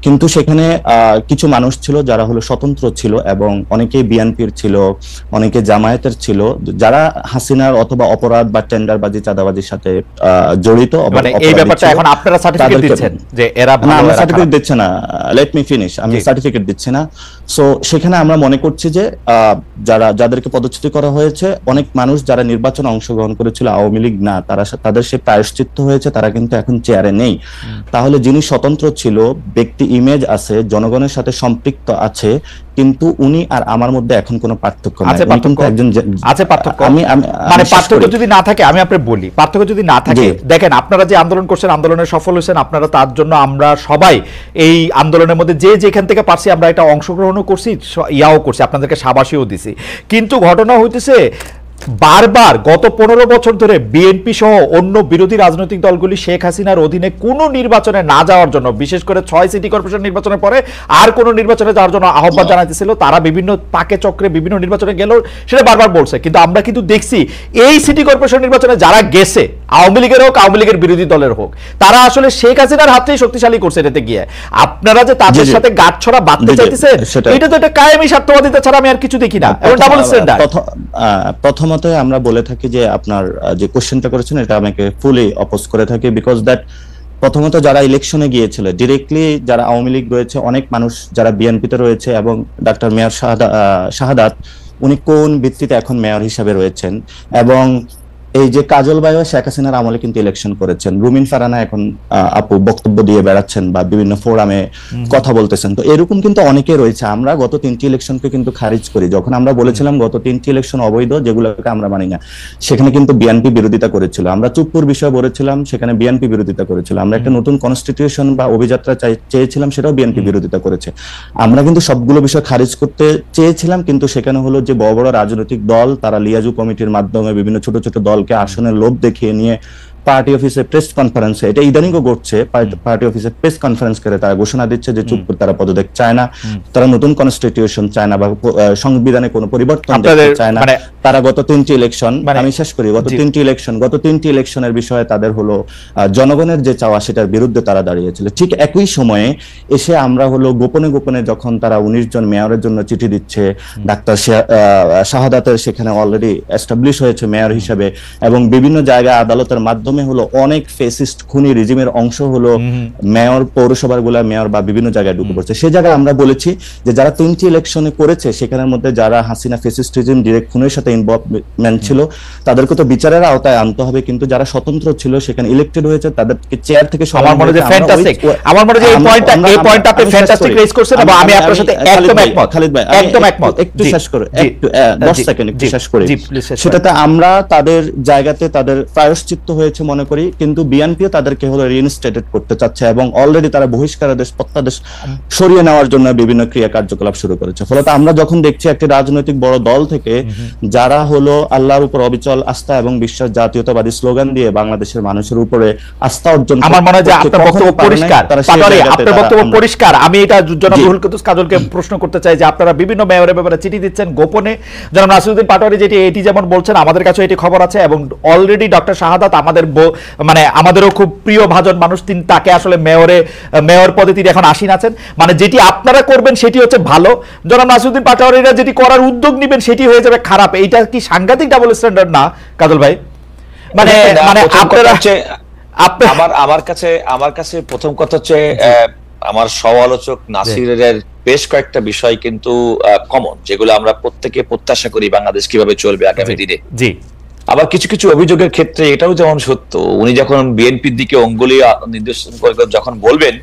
কিন্তু সেখানে কিছু মানুষ ছিল যারা হলো স্বতন্ত্র ছিল এবং অনেকেই বিএনপির ছিল, অনেকে জামায়াতের ছিল, যারা হাসিনার অথবা অপরাধ বা টেন্ডারবাজি চাঁদাবাজির সাথে জড়িত। মানে এই ব্যাপারটা এখন আপনারা সার্টিফিকেট দিচ্ছেন যে এরা ভালো, আমরা সার্টিফিকেট দিচ্ছি না, লেট মি ফিনিশ, আমি সার্টিফিকেট দিচ্ছি না। সো সেখানে আমরা মনে করছি যে যাদেরকে পদচ্যুতি করা হয়েছে, অনেক মানুষ যারা নির্বাচনে অংশগ্রহণ করেছিল আওয়ামী লীগ না, তাদের সে প্রায়শ্চিত্ত হয়েছে, তারা কিন্তু এখন চেয়ারে নেই। তাহলে যিনি স্বতন্ত্র ছিল, ব্যক্তি ইমেজ আছে, জনগণের সাথে সম্পৃক্ত আছে, কিন্তু উনি আর আমার মধ্যে এখন কোনো পার্থক্য নাই। আছে পার্থক্য, মানে পার্থক্য যদি না থাকে, আমি আপনাকে বলি, পার্থক্য যদি না থাকে, দেখেন আপনারা যে আন্দোলন করছেন, আন্দোলনে সফল হয়েছেন আপনারা, তার জন্য আমরা সবাই এই আন্দোলনের মধ্যে যে যেখান থেকে পারছি আমরা এটা অংশগ্রহণও করছি, ইয়াও করছি, আপনাদেরকে সাবাসীও দিছি। কিন্তু ঘটনা হইতেছে বারবার গত 15 বছর ধরে বিএনপি সহ অন্য বিরোধী রাজনৈতিক দলগুলি শেখ হাসিনার অধীনে কোনো নির্বাচনে না যাওয়ার জন্য, বিশেষ করে 6 সিটি কর্পোরেশন নির্বাচনের পরে আর কোনো নির্বাচনে যাওয়ার জন্য আহ্বান জানাইতেছিল। তারা বিভিন্ন পাকে চক্রে বিভিন্ন নির্বাচনে গেল, সেটা বারবার বলছে। কিন্তু আমরা কিন্তু দেখছি এই সিটি কর্পোরেশন নির্বাচনে যারা গেছে, আওয়ামী লীগের হোক আওয়ামী লীগের বিরোধী দলের হোক, তারা আসলে শেখ হাসিনার হাতটাই শক্তিশালী করছে এটাতে গিয়ে। আপনারা যে তাদের সাথে গাঁটছড়া বাঁধতে চাইতেছেন, এটা তো একটা কায়েমি স্বার্থবাদিতা ছাড়া আমি আর কিছু দেখি না, এবং ডাবল স্ট্যান্ডার্ড। প্রথমত আমরা বলে থাকি যে আপনার যে কোশ্চেনটা করেছেন এটা আমাকে ফুলি অপোজ করে থাকি, বিকজ দ্যাট প্রথমত যারা ইলেকশনে গিয়েছিল ডিরেক্টলি, যারা আওয়ামী লীগ রয়েছে, অনেক মানুষ যারা বিএনপিতে রয়েছে, এবং ডক্টর মেয়র শাহাদাত উনি কোন ভিত্তিতে এখন মেয়র হিসেবে রয়েছেন, এবং এই যে কাজল ভাইও শেখ হাসিনার আমলে কিন্তু ইলেকশন করেছেন, রুমিন ফারানা এখন আপু বক্তব্য দিয়ে বেড়াচ্ছেন বা বিভিন্ন ফোরামে কথা বলতেছেন, তো এরকম কিন্তু অনেকে রয়েছে। আমরা গত 3টি ইলেকশনকে কিন্তু খারিজ করি। যখন আমরা বলেছিলাম গত 3টি ইলেকশন অবৈধ, যেগুলোকে আমরা মানি না, সেখানে কিন্তু বিএনপি বিরোধিতা করেছিল। আমরা চুপ্পুর বিষয় বলেছিলাম, সেখানে বিএনপি বিরোধিতা করেছিল। আমরা একটা নতুন কনস্টিটিউশন বা অভিযাত্রা চেয়েছিলাম, সেটাও বিএনপি বিরোধিতা করেছে। আমরা কিন্তু সবগুলো বিষয় খারিজ করতে চেয়েছিলাম, কিন্তু সেখানে হলো যে বড় বড় রাজনৈতিক দল তারা লিয়াজু কমিটির মাধ্যমে বিভিন্ন ছোট ছোট দলকে আসনের লোভ দেখিয়ে নিয়ে পার্টি অফিসে প্রেস কনফারেন্সে, এটা ইদানিংও ঘটছে, পার্টি অফিসে প্রেস কনফারেন্স করে তারা ঘোষণা দিচ্ছে যে চুপ করে তারা পদত্যাগ চায় না, তারা নতুন কনস্টিটিউশন চায় না, বা সংবিধানে কোনো পরিবর্তন দেখতে চায় না। তারা গত 3টি ইলেকশন, আমি শেষ করি, গত 3টি ইলেকশনের বিষয়ে তাদের হলো জনগণের যে চাওয়া সেটার বিরুদ্ধে তারা দাঁড়িয়েছিল। ঠিক একই সময়ে এসে আমরা হলো গোপনে গোপনে যখন তারা 19 জন মেয়রের জন্য চিঠি দিচ্ছে, ডাক্তার শাহাদাতের সেখানে অলরেডি এস্টাবলিশ হয়েছে মেয়র হিসেবে, এবং বিভিন্ন জায়গায় আদালতের মাধ্যমে হলো অনেক ফেসিস্ট খুনি রিজিমের অংশ হলো মেয়র, পৌরসভার গুলা মেয়র বা বিভিন্ন জায়গায় ঢুকে পড়ছে। সেই জায়গায় আমরা বলেছি যে যারা 3টি ইলেকশনে করেছে, সেখানের মধ্যে যারা হাসিনা ফেসিস্ট রিজিম ডিরেক্ট খুনের সাথে ইনভলভমেন্ট ছিল, তাদেরকে তো বিচারের আওতায় আনতে হবে, কিন্তু যারা স্বতন্ত্র ছিল, সেখানে ইলেক্টেড হয়েছে, তাদেরকে চেয়ার থেকে আমার মনে হয় ফ্যান্টাস্টিক, আমার মনে হয় এই পয়েন্টটা আপনি ফ্যান্টাস্টিক রেজ করছেন, এবং আমি আপনার সাথে একদম একমত। খালিদ ভাই একদম একমত। একটু শেষ করে, একটু 10 সেকেন্ড একটু শেষ করে, সেটাতে আমরা তাদের জায়গাতে তাদের প্রায়শ্চিত্ত হয়েছে মনে করি, কিন্তু বিএনপিও তাদেরকে হলো রিইনস্টেটেড করতে চাচ্ছে, এবং অলরেডি তারা বহিষ্কারাদেশ প্রত্যাদেশ সরিয়ে নেওয়ার জন্য বিভিন্ন ক্রিয়া কার্যকলাপ শুরু করেছে। ফলত আমরা যখন দেখছি একটি রাজনৈতিক বড় দল থেকে যারা হলো আল্লাহর উপর অবিচল আস্থা এবং বিশ্বাস, জাতীয়তাবাদী স্লোগান দিয়ে বাংলাদেশের মানুষের উপরে আস্থা অর্জন, আমার মনে হয় যে আপনার বক্তব্য পরিষ্কার, আপনার বক্তব্য পরিষ্কার। আমি এটা জনাব রুহুল কুদ্দুস কাজলকে প্রশ্ন করতে চাই যে আপনারা বিভিন্ন মেয়রের ব্যাপারে চিঠি দিচ্ছেন গোপনে, জনাব নাসিরউদ্দিন পাটোয়ারি এটি যেমন বলছেন, আমাদের কাছে এটি খবর আছে, এবং অলরেডি ডক্টর শাহাদাত আমাদের মানে আমাদেরও খুব প্রিয় ভাজন মানুষ, তিনি তাকে আসলে মেয়র পদে তিনি এখন আসীন আছেন। মানে যেটি আপনারা করবেন সেটি হচ্ছে ভালো, জনাব নাসিরউদ্দিন পাটোয়ারিরা যেটি করার উদ্যোগ নেবেন সেটি হয়ে যাবে খারাপ। এইটা কি সাংঘাতিক ডাবল স্ট্যান্ডার্ড না কাজল ভাই? মানে আপনারা আমার কাছে প্রথম কথা হচ্ছে, আমার সমালোচক নাসিরের বেশ কয়েকটা বিষয় কিন্তু কমন, যেগুলো আমরা প্রত্যেকে প্রত্যাশা করি বাংলাদেশ কিভাবে চলবে আগামী দিনে। জি, আবার কিছু কিছু অভিযোগের ক্ষেত্রে এটাও যেমন সত্য, উনি যখন বিএনপির দিকে অঙ্গুলি নির্দেশন করে যখন বলবেন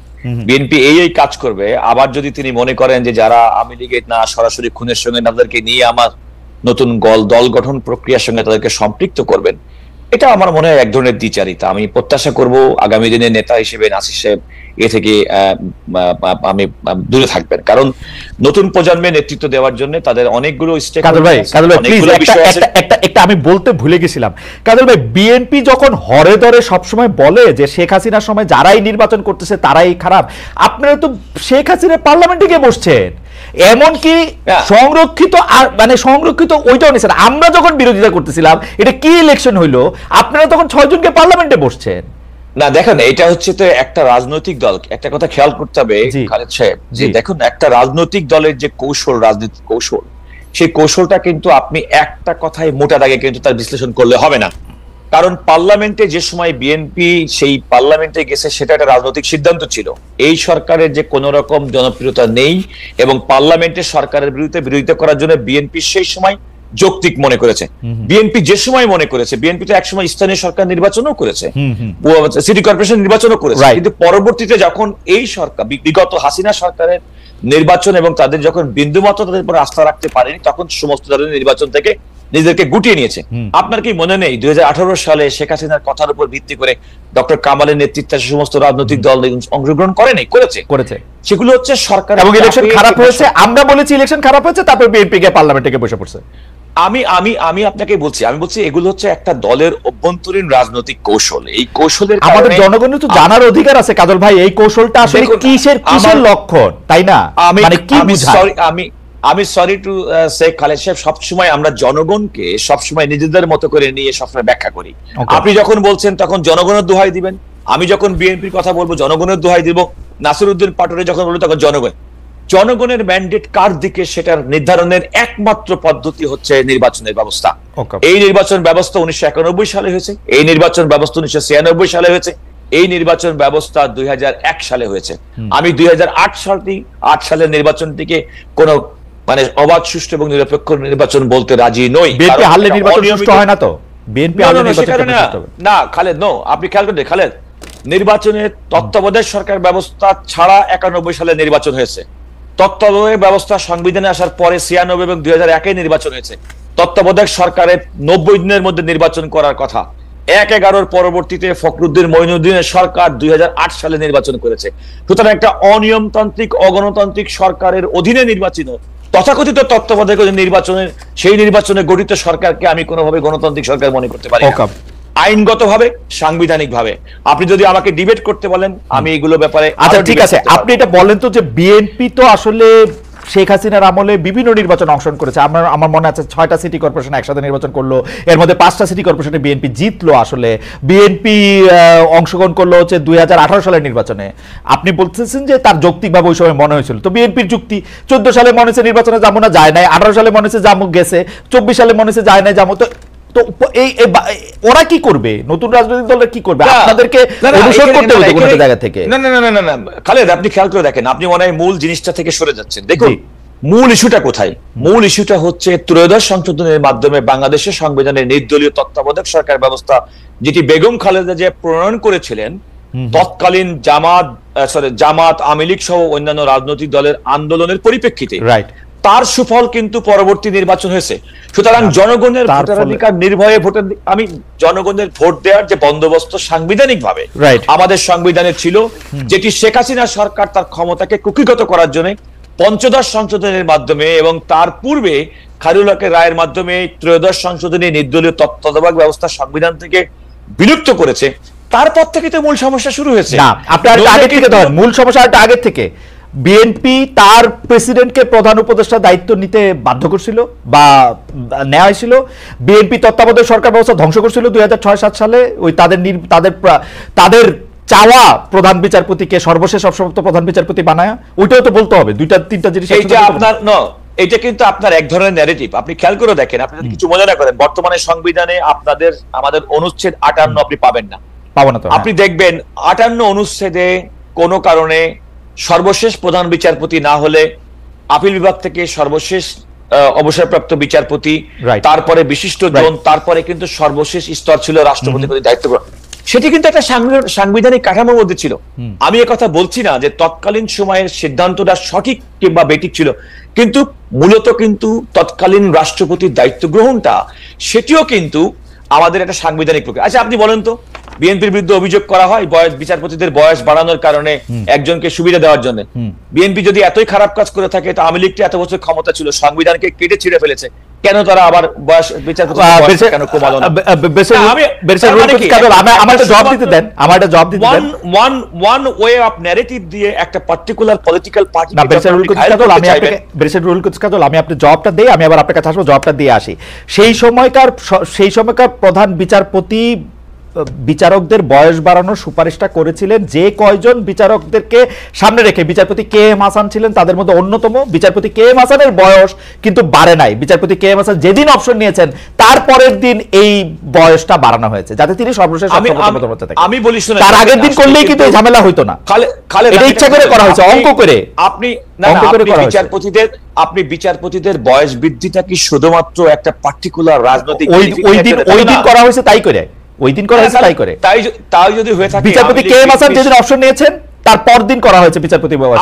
বিএনপি এই কাজ করবে, আবার যদি তিনি মনে করেন যে যারা আওয়ামী লীগের না সরাসরি খুনের সঙ্গে তাদেরকে নিয়ে আমার নতুন দল গঠন প্রক্রিয়ার সঙ্গে তাদেরকে সম্পৃক্ত করবেন, এটা আমার মনে হয় এক ধরনের দ্বিচারিতা। আমি প্রত্যাশা করব আগামী দিনে নেতা হিসেবে নাসির সাহেব এ থেকে আমি দূরে থাকবেন, কারণ নতুন প্রজন্মের নেতৃত্ব দেওয়ার জন্য তাদের অনেকগুলো একটা আমি বলতে ভুলে গেছিলাম। কাজল ভাই, বিএনপি যখন হরে ধরে সবসময় বলে যে শেখ হাসিনার সময় যারাই নির্বাচন করতেছে তারাই খারাপ, আপনারা তো শেখ হাসিনা পার্লামেন্টে গিয়ে বসছেন, এমনকি সংরক্ষিত ওইটাও নিছেন। আমরা যখন বিরোধিতা করতেছিলাম এটা কি ইলেকশন হইলো, আপনারা তখন 6 জনকে পার্লামেন্টে বসছেন। না দেখেন, এটা হচ্ছে তো একটা রাজনৈতিক দল, একটা কথা খেয়াল করতে হবে খালেদ সাহেব, যে দেখুন একটা রাজনৈতিক দলের যে কৌশল, রাজনৈতিক কৌশল, সেই কৌশলটা কিন্তু আপনি একটা কথায় মোটা দাগে কিন্তু তার বিশ্লেষণ করলে হবে না। কারণ পার্লামেন্টে যে সময় বিএনপি সেই পার্লামেন্টে গেছে সেটা একটা রাজনৈতিক সিদ্ধান্ত ছিল। এই সরকারের যে কোন রকম জনপ্রিয়তা নেই, এবং পার্লামেন্টে সরকারের বিরোধিতা করার জন্য বিএনপি সেই সময় যৌক্তিক মনে করেছে। বিএনপি যে সময় মনে করেছে, বিএনপি তো একসময় স্থানীয় সরকার নির্বাচনও করেছে, সিটি কর্পোরেশন নির্বাচনও করেছে, কিন্তু পরবর্তীতে যখন এই সরকার বিগত হাসিনা সরকারের নির্বাচন এবং তাদের যখন বিন্দুমাত্র তাদের উপর আস্থা রাখতে পারেনি, তখন সমস্ত ধরনের নির্বাচন থেকে নিজেদেরকে গুটিয়ে নিয়েছে। আপনার কি মনে নেই 2018 সালে শেখ হাসিনার কথার উপর ভিত্তি করে ডক্টর কামালের নেতৃত্বে সমস্ত রাজনৈতিক দল অংশগ্রহণ করেছে, সেগুলো হচ্ছে সরকার, এবং ইলেকশন খারাপ হয়েছে। আমরা বলেছি ইলেকশন খারাপ হয়েছে, তারপর বিএনপি কে পার্লামেন্টে বসে পড়ছে। আমি আমি আমি আপনাকে বলছি, এগুলো হচ্ছে একটা দলের অভ্যন্তরীণ রাজনৈতিক কৌশল। এই কৌশলের আমাদের জনগণের তো জানার অধিকার আছে কাজল ভাই, এই কৌশলটা আসলে কিসের লক্ষণ, তাই না? মানে কি বুঝায়? আমি সরি টু সে খালেদ সাহেব, সবসময় আমরা জনগণকে সবসময় নিজেদের মতো করে নিয়ে সবসময় ব্যাখ্যা করি। আপনি যখন বলছেন তখন জনগণের দোহাই দিবেন, আমি যখন বিএনপির কথা বলবো জনগণের দোহাই দিব, নাসিরউদ্দিন পাটোয়ারি যখন বলবো তখন জনগণের ম্যান্ডেট কার দিকে সেটার নির্ধারণের একমাত্র পদ্ধতি হচ্ছে নির্বাচনের ব্যবস্থা। এই নির্বাচন ব্যবস্থা 1991 সালে হয়েছে, এই নির্বাচন ব্যবস্থা 1996 সালে হয়েছে, এই নির্বাচন ব্যবস্থা 2001 সালে হয়েছে। আমি 2008 সালের নির্বাচনটিকে কোন মানে অবাধ, সুষ্ঠু এবং নিরপেক্ষ নির্বাচন বলতে রাজি নই। বিএনপি হারলে নির্বাচন সুষ্ঠু হয় না তো? বিএনপি হারলে নির্বাচন না খালেদ, নো, আপনি খেয়াল করুন খালেদ, নির্বাচনের তত্ত্বাবধায়ক সরকার ব্যবস্থা ছাড়া 91 সালে নির্বাচন হয়েছে। তত্ত্বাবধায়ক ব্যবস্থা সংবিধানে আসার পরে 96 এবং 2001 নির্বাচন হয়েছে। তত্ত্বাবধায়ক সরকারের 90 দিনের মধ্যে নির্বাচন করার কথা। 1/11 পরবর্তীতে ফখরুদ্দিন মঈনুদ্দিনের সরকার 2008 সালে নির্বাচন করেছে। সুতরাং একটা অনিয়মতান্ত্রিক, অগণতান্ত্রিক সরকারের অধীনে নির্বাচিত তথাকথিত তত্ত্বাবধায়ক নির্বাচনের সেই নির্বাচনে গঠিত সরকারকে আমি কোনোভাবে গণতান্ত্রিক সরকার মনে করতে পারি না, আইনগতভাবে, সাংবিধানিকভাবে। আপনি যদি আমাকে ডিবেট করতে বলেন আমি এগুলো ব্যাপারে, আচ্ছা ঠিক আছে, আপনি এটা বলেন তো যে বিএনপি তো আসলে শেখ হাসিনার আমলে বিভিন্ন নির্বাচন অংশগ্রহণ করেছে। আমার মনে আছে 6টা সিটি কর্পোরেশন একসাথে নির্বাচন করলো, এর মধ্যে 5টা সিটি কর্পোরেশনে বিএনপি জিতলো। আসলে বিএনপি অংশগ্রহণ করলো হচ্ছে 2018 সালের নির্বাচনে। আপনি বলতেছেন যে তার যৌক্তিকভাবে ওই সময় মনে হয়েছিল, তো বিএনপির যুক্তি 14 সালে মনে হচ্ছে নির্বাচনে যাবো না, যায় নাই। 18 সালে মনে হচ্ছে যাবো, গেছে। 24 সালে মনে হচ্ছে যায় নাই, যাবো। তো এই ওরা কি করবে? নতুন রাজনৈতিক দলরা কি করবে? আপনাদেরকে অনুসরণ করতে হবে কোনো জায়গা থেকে। না না না না খালেদ, আপনি খেয়াল করে দেখেন, আপনি মনে হয় মূল জিনিসটা থেকে সরে যাচ্ছেন। দেখুন মূল ইস্যুটা কোথায়। মূল ইস্যুটা হচ্ছে ত্রয়োদশ সংশোধনের মাধ্যমে বাংলাদেশের সংবিধানের নির্দলীয় তত্ত্বাবধায়ক সরকার ব্যবস্থা, যেটি বেগম খালেদা জিয়া প্রণয়ন করেছিলেন তৎকালীন জামাত, আওয়ামী লীগ সহ অন্যান্য রাজনৈতিক দলের আন্দোলনের পরিপ্রেক্ষিতে। রাইট, তার সুফল কিন্তু পরবর্তী নির্বাচন হয়েছে। সুতরাং জনগণের ভোটাধিকার নির্ভয়ে আমি জনগণের ভোট দেওয়ার যে বন্দোবস্ত সাংবিধানিক ভাবে আমাদের সংবিধানে ছিল, যেটি শেখ হাসিনা সরকার তার ক্ষমতাকে কুক্ষিগত করার জন্য পঞ্চদশ সংশোধনের মাধ্যমে এবং তার পূর্বে খায়রুল হকের রায়ের মাধ্যমে ত্রয়োদশ সংশোধনী নির্দলীয় তত্ত্বাবধায়ক ব্যবস্থা সংবিধান থেকে বিলুপ্ত করেছে, তারপর থেকে তো মূল সমস্যা শুরু হয়েছে। না, আপনি আগে থেকে ধরেন মূল সমস্যাটা আগে থেকে বিএনপি তার প্রেসিডেন্টকে প্রধান উপদেষ্টা দায়িত্ব নিতে বাধ্য করছিল বা নেওয়া হয়েছিল। বিএনপি তত্ত্বাবধায়ক সরকার ব্যবস্থা ধ্বংস করছিল 2006-7 সালে। ওই তাদের চাওয়া প্রধান বিচারপতিকে সর্বশেষ অবসরপ্রাপ্ত প্রধান বিচারপতি বানায়। ওইটাও তো বলতে হবে, 2-3টা জিনিস। এটা কিন্তু আপনার এক ধরনের ন্যারেটিভ। আপনি খেয়াল করে দেখেন, আপনি যদি কিছু মনে না করেন, বর্তমানে সংবিধানে আমাদের অনুচ্ছেদ 58 আপনি পাবেন না, পাবো না তো। আপনি দেখবেন 58 অনুচ্ছেদে কোনো কারণে সর্বশেষ প্রধান বিচারপতি না হলে আপিল বিভাগ থেকে সর্বশেষ অবসরপ্রাপ্ত বিচারপতি, তারপরে বিশিষ্ট জন, তারপরে কিন্তু সর্বশেষ স্তর ছিল রাষ্ট্রপতি দায়িত্ব গ্রহণ। সেটি কিন্তু একটা সাংবিধানিক কাঠামোর মধ্যে ছিল। আমি কথা বলছি না যে তৎকালীন সময়ের সিদ্ধান্তটা সঠিক কিংবা বেঠিক ছিল, কিন্তু মূলত কিন্তু তৎকালীন রাষ্ট্রপতির দায়িত্ব গ্রহণটা সেটিও কিন্তু আমাদের একটা সাংবিধানিক প্রক্রিয়া। আচ্ছা আপনি বলেন তো, বিএনপির বিরুদ্ধে অভিযোগ করা হয় বিচারপতিদের বয়স বাড়ানোর কারণে, একজনকে সুবিধা দেওয়ার জন্য। বিএনপি যদি এতই খারাপ কাজ করে থাকে, তো আওয়ামী লীগটা এত বছর ক্ষমতা ছিল, সংবিধানকে কেটে ছিঁড়ে ফেলেছে, কেন তারা আবার বয়স বিচারপতি কেন কমালো না? আমার জবাব দিতে দেন। ওয়ান ওয়ে অফ ন্যারেটিভ দিয়ে একটা পার্টিকুলার পলিটিক্যাল পার্টি। আমি আপনার জবাবটা দেই, আমি আবার আপনার কাছে আসবো, জবাবটা দিয়ে আসি। সেই সময়কার প্রধান বিচারপতি বিচারকদের বয়স বাড়ানোর সুপারিশটা করেছিলেন যে কয়জন বিচারকদেরকে সামনে রেখে। বিচারপতি কে এম হাসান ছিলেন তাদের মধ্যে অন্যতম। বিচারপতি কে এম হাসানের বয়স কিন্তু বাড়ে নাই। বিচারপতি কে এম হাসান যেদিন অপশন নিয়েছেন তারপরের দিন এই বয়সটা বাড়ানো হয়েছে, যাতে তিনি সর্বশেষ আমি বলি শুনে, তার আগের দিন করলেই কিন্তু এই ঝামেলা হইতো না। এটা ইচ্ছা করে করা হয়েছে, অঙ্ক করে। আপনি বিচারপতিদের বয়স বৃদ্ধিটা কি শুধুমাত্র একটা পার্টিকুলার রাজনৈতিক ওই দিন করা হয়েছে তাই করে? ওই দিন করা হয়েছে তাই করে? তাই যদি হয়ে থাকে, বিচারপতি কে এম হাসান যেদিন অপশন নিয়েছেন তার পরদিন করা হয়েছে বিচারপতি বয়স।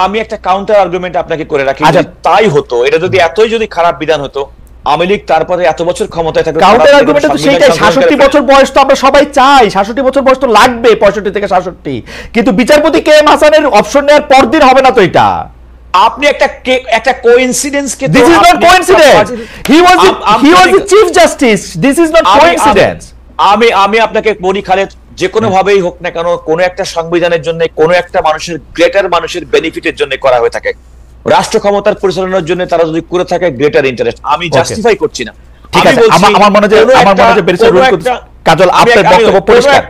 আমি একটা কাউন্টার আর্গুমেন্ট আপনাকে করে রাখি, তাই হতো, এটা যদি এতই যদি খারাপ বিধান হতো, আওয়ামী লীগ তারপরে এত বছর ক্ষমতায় থাকবে। কাউন্টার আর্গুমেন্ট তো সেইটাই, 66 বছর বয়স তো আমরা সবাই চাই, 66 বছর বয়স তো লাগবে, 65 থেকে 66। কিন্তু বিচারপতি কে এম হাসানের অপশন নেওয়ার পরদিন হবে না তো এটা? আপনি একটা coincidence K This is not coincidence. He was the chief justice. This is not coincidence. আমি আপনাকে বলি খালেদ, যে কোনো ভাবেই হোক না কেন, কোন একটা সংবিধানের জন্য, কোন একটা মানুষের গ্রেটার মানুষের বেনিফিটের জন্য করা হয়ে থাকে, রাষ্ট্র ক্ষমতার পরিচালনার জন্য তারা যদি করে থাকে গ্রেটার ইন্টারেস্ট, আমি জাস্টিফাই করছি না। ঠিক আছে, আমার মনে হয় ব্যারিস্টার রুল কাজল আপনার বক্তব্য পরিষ্কার।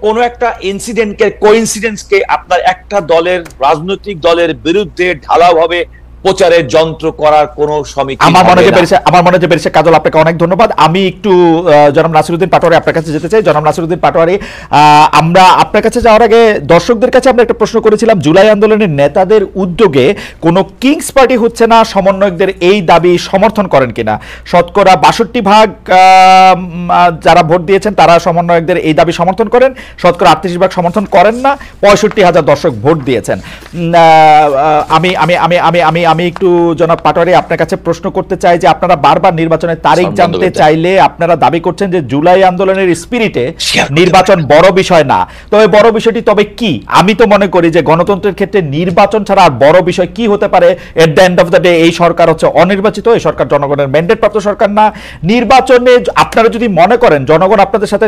কোন একটা ইনসিডেন্টকে, কোইন্সিডেন্সকে আপনার একটা দলের, রাজনৈতিক দলের বিরুদ্ধে ঢালাওভাবে প্রচারের যন্ত্র করার কোন সমিতি আমার মনে হয় ব্যারিস্টার কাজল, আপনাকে অনেক ধন্যবাদ। আমি একটু জনাব নাসিরউদ্দিন পাটোয়ারি আপনার কাছে যেতে চাই। জনাব নাসিরউদ্দিন পাটোয়ারি, আমরা আপনার কাছে যাওয়ার আগে দর্শকদের কাছে আমরা একটা প্রশ্ন করেছিলাম, জুলাই আন্দোলনের নেতাদের উদ্যোগে কোনো কিংস পার্টি হচ্ছে না, সমন্বয়কদের এই দাবি সমর্থন করেন কিনা? শতকরা 62% যারা ভোট দিয়েছেন তারা সমন্বয়কদের এই দাবি সমর্থন করেন, শতকরা 38% সমর্থন করেন না, 65,000 দর্শক ভোট দিয়েছেন। আমি আমি আমি আমি আমি আমি একটু জনাব পাটোয়ারি আপনার কাছে প্রশ্ন করতে চাই যে আপনারা বারবার নির্বাচনের তারিখ জানতে চাইলে আপনারা দাবি করছেন যে জুলাই আন্দোলনের স্পিরিটে নির্বাচন বড় বিষয় না। তবে বড় বিষয়টি তবে কি? আমি তো মনে করি যে গণতন্ত্রের ক্ষেত্রে নির্বাচন ছাড়া আর বড় বিষয় কি হতে পারে? At the end of the day এই সরকার হচ্ছে অনির্বাচিত, এই সরকার জনগণের ম্যান্ডেট প্রাপ্ত সরকার না। নির্বাচনে আপনারা যদি মনে করেন জনগণ আপনাদের সাথে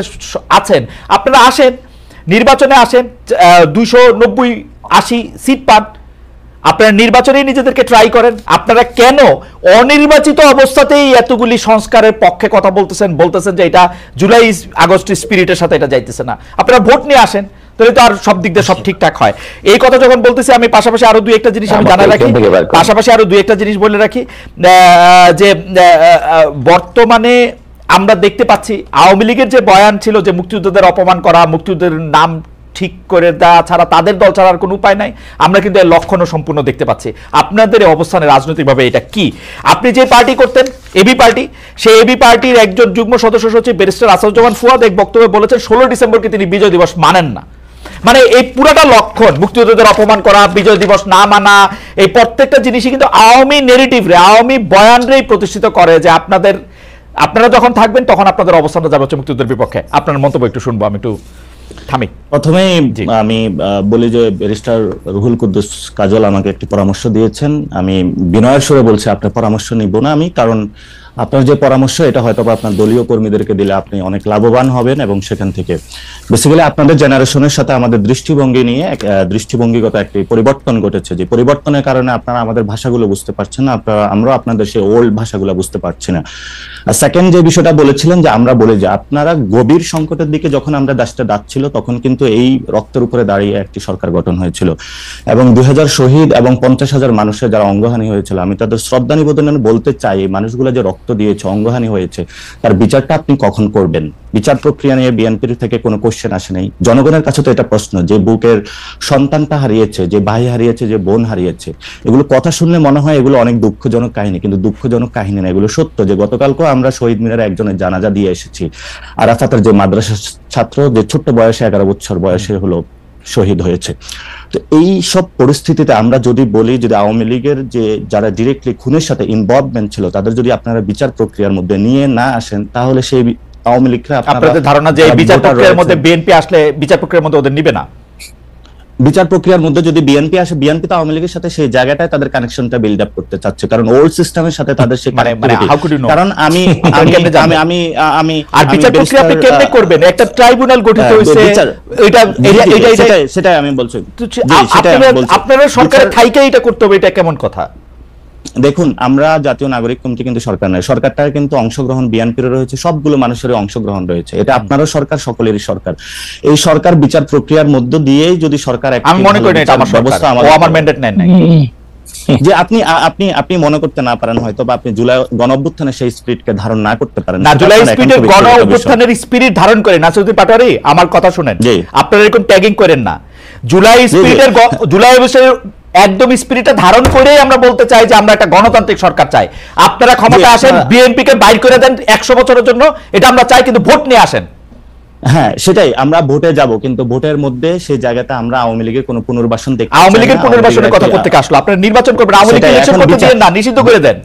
আছেন, আপনারা আসেন, নির্বাচনে আসেন, 290-80 সিট পান, আপনারা নির্বাচনে নিজেদেরকে ট্রাই করেন। আপনারা কেন অনির্বাচিত অবস্থাতেই এতগুলি সংস্কারের পক্ষে কথা বলতেছেন যে এটা জুলাই আগস্ট স্পিরিটের সাথে এটা যাইতেছে না? আপনারা ভোট নিয়ে আসেন, তাহলে তো আর সব দিক দিয়ে সব ঠিকঠাক হয়। এই কথা যখন বলতেছি, আমি পাশাপাশি আরো দুই একটা জিনিস আমি জানা রাখি, বলে রাখি যে বর্তমানে আমরা দেখতে পাচ্ছি আওয়ামী লীগের যে বয়ান ছিল যে মুক্তিযোদ্ধাদের অপমান করা, মুক্তিযোদ্ধাদের নাম ঠিক করে দেওয়া ছাড়া তাদের দল ছাড়ার কোনো উপায় নাই, আমরা কিন্তু এর লক্ষণও সম্পূর্ণ দেখতে পাচ্ছি। আপনাদের এই অবস্থানে রাজনৈতিকভাবে এটা কি? আপনি যে পার্টি করতেন, এবি পার্টি, সেই এবি পার্টির একজন যুগ্ম সদস্য সচিব ব্যারিস্টার আসাদুজ্জামান ফুয়াদ এক বক্তব্যে বলেছেন 16 ডিসেম্বরকে তিনি বিজয় দিবস মানেন না। মানে এই পুরাটা লক্ষণ, মুক্তিযোদ্ধাদের অপমান করা, বিজয় দিবস না মানা, এই প্রত্যেকটা জিনিসই কিন্তু আওয়ামী নেরেটিভ রে, আওয়ামী বয়ানরেই প্রতিষ্ঠিত করে যে আপনারা যখন থাকবেন তখন আপনাদের অবস্থানটা যাবে হচ্ছে মুক্তিযুদ্ধের বিপক্ষে। আপনার মন্তব্য একটু শুনবো, আমি একটু থামি। প্রথমে আমি বলি যে ব্যারিস্টার রুহুল কুদ্দুস কাজল আমাকে একটি পরামর্শ দিয়েছেন, আমি বিনয়ের সুরে বলছি আপনার পরামর্শ নিব না আমি, কারণ আপনার যে পরামর্শ এটা হয়তো আপনার দলীয় কর্মীদেরকে দিলে আপনি অনেক লাভবান হবেন, এবং সেখান থেকে বেসিক্যালি আপনাদের জেনারেশনের সাথে আমাদের দৃষ্টিভঙ্গি নিয়ে দৃষ্টিভঙ্গিগত একটি পরিবর্তন ঘটেছে, যে পরিবর্তনের কারণে আপনারা আমাদের ভাষাগুলো বুঝতে পারছেন না, আমরা আপনাদের সেই ওল্ড ভাষাগুলো বুঝতে পারছি না। আর সেকেন্ড যে বিষয়টা বলেছিলেন যে আমরা বলি যে আপনারা গভীর সংকটের দিকে যখন আমরা দেশটা যাচ্ছিল তখন কিন্তু এই রক্তের উপরে দাঁড়িয়ে একটি সরকার গঠন হয়েছিল, এবং 2000 শহীদ এবং 50,000 মানুষের যারা অঙ্গহানি হয়েছিল, আমি তাদের শ্রদ্ধা নিবেদন বলতে চাই, এই মানুষগুলো যে রক্ত দিয়েছে, অঙ্গহানি হয়েছে, তার বিচারটা আপনি কখন করবেন? বিচার প্রক্রিয়া নিয়ে বিএনপির থেকে কোনো কোশ্চেন আসে নাই। জনগণের কাছে তো এটা প্রশ্ন, যে বুকের সন্তানটা হারিয়েছে, যে ভাই হারিয়েছে, যে বোন হারিয়েছে, এগুলো কথা শুনলে মনে হয় এগুলো অনেক দুঃখজনক কাহিনী, কিন্তু দুঃখজনক কাহিনী না, এগুলো সত্য। যে গতকালকে আমরা শহীদ মিনারে একজনের জানাজা দিয়ে এসেছি, আরাফাতের যে মাদ্রাসা ছাত্র, যে ছোট্ট বয়সে 11 বছর বয়সে হলো শহীদ হয়েছে। তো এই সব পরিস্থিতিতে আমরা যদি বলি, যদি আওয়ামী লীগের যে যারা ডিরেক্টলি খুনের সাথে ইনভলভমেন্ট ছিল তাদের যদি আপনারা বিচার প্রক্রিয়ার মধ্যে নিয়ে না আসেন, তাহলে সেই আওয়ামী লীগরা, আপনাদের ধারণা যে বিচার প্রক্রিয়ার মধ্যে বিএনপি আসলে বিচার প্রক্রিয়ার মধ্যে ওদের নিবে না? বিচার প্রক্রিয়ার মধ্যে যদি বিএনপি আসে, বিএনপি তো আওয়ামী লীগের সাথে সেই জায়গাটায় তাদের কানেকশনটা বিল্ড আপ করতে চাচ্ছে, কারণ ওল্ড সিস্টেমের সাথে তাদের সেই কারণ আমি আর বিচার প্রক্রিয়া আপনি কেমনে করবেন? একটা ট্রাইব্যুনাল গঠিত হয়েছে, সেটাই আমি বলছি, আপনারা সরকারের থাইকে এটা করতে হবে, এটা কেমন কথা? দেখুন, আমরা জাতীয় নাগরিক কমিটি কিন্তু সরকার নয়, সরকারটার কিন্তু অংশগ্রহণ বিএনপির রয়েছে, সবগুলো মানুষের অংশগ্রহণ রয়েছে, এটা আপনারও সরকার, সকলেরই সরকার। এই সরকার বিচার প্রক্রিয়ার মধ্য দিয়েই যদি সরকার, আমি মনে করি এটা আমার ব্যবস্থা, আমার ম্যান্ডেট নেন নাই, যে আপনি মনে করতে না পারেন হয়তো, বা আপনি জুলাই গণঅভ্যুত্থানের সেই স্পিরিটকে ধারণ না করতে পারেন না। জুলাই স্পিরিটের গণঅভ্যুত্থানের স্পিরিট ধারণ করে নাসিরউদ্দিন পাটোয়ারি, আমার কথা শুনেন, আপনারা এরকম ট্যাগিং করেন না। জুলাই স্পিরিটের, জুলাই একদম স্পিরিটটা ধারণ করেই আমরা বলতে চাই যে আমরা একটা গণতান্ত্রিক সরকার চাই। আপনারা ক্ষমতা আসেন, বিএনপি কে বাইর করে দেন 100 বছরের জন্য, এটা আমরা চাই, কিন্তু ভোট নিয়ে আসেন। হ্যাঁ, সেটাই, আমরা ভোটে যাব, কিন্তু ভোটের মধ্যে সেই জায়গাতে আমরা আওয়ামী লীগের কোনো পুনর্বাসন দেখতে, আওয়ামী লীগের পুনর্বাসনের কথা করতে আসলো, আপনারা নির্বাচন করবেন, আওয়ামী লীগ ইলেকশন করতে দেন না, নিষিদ্ধ করে দেন।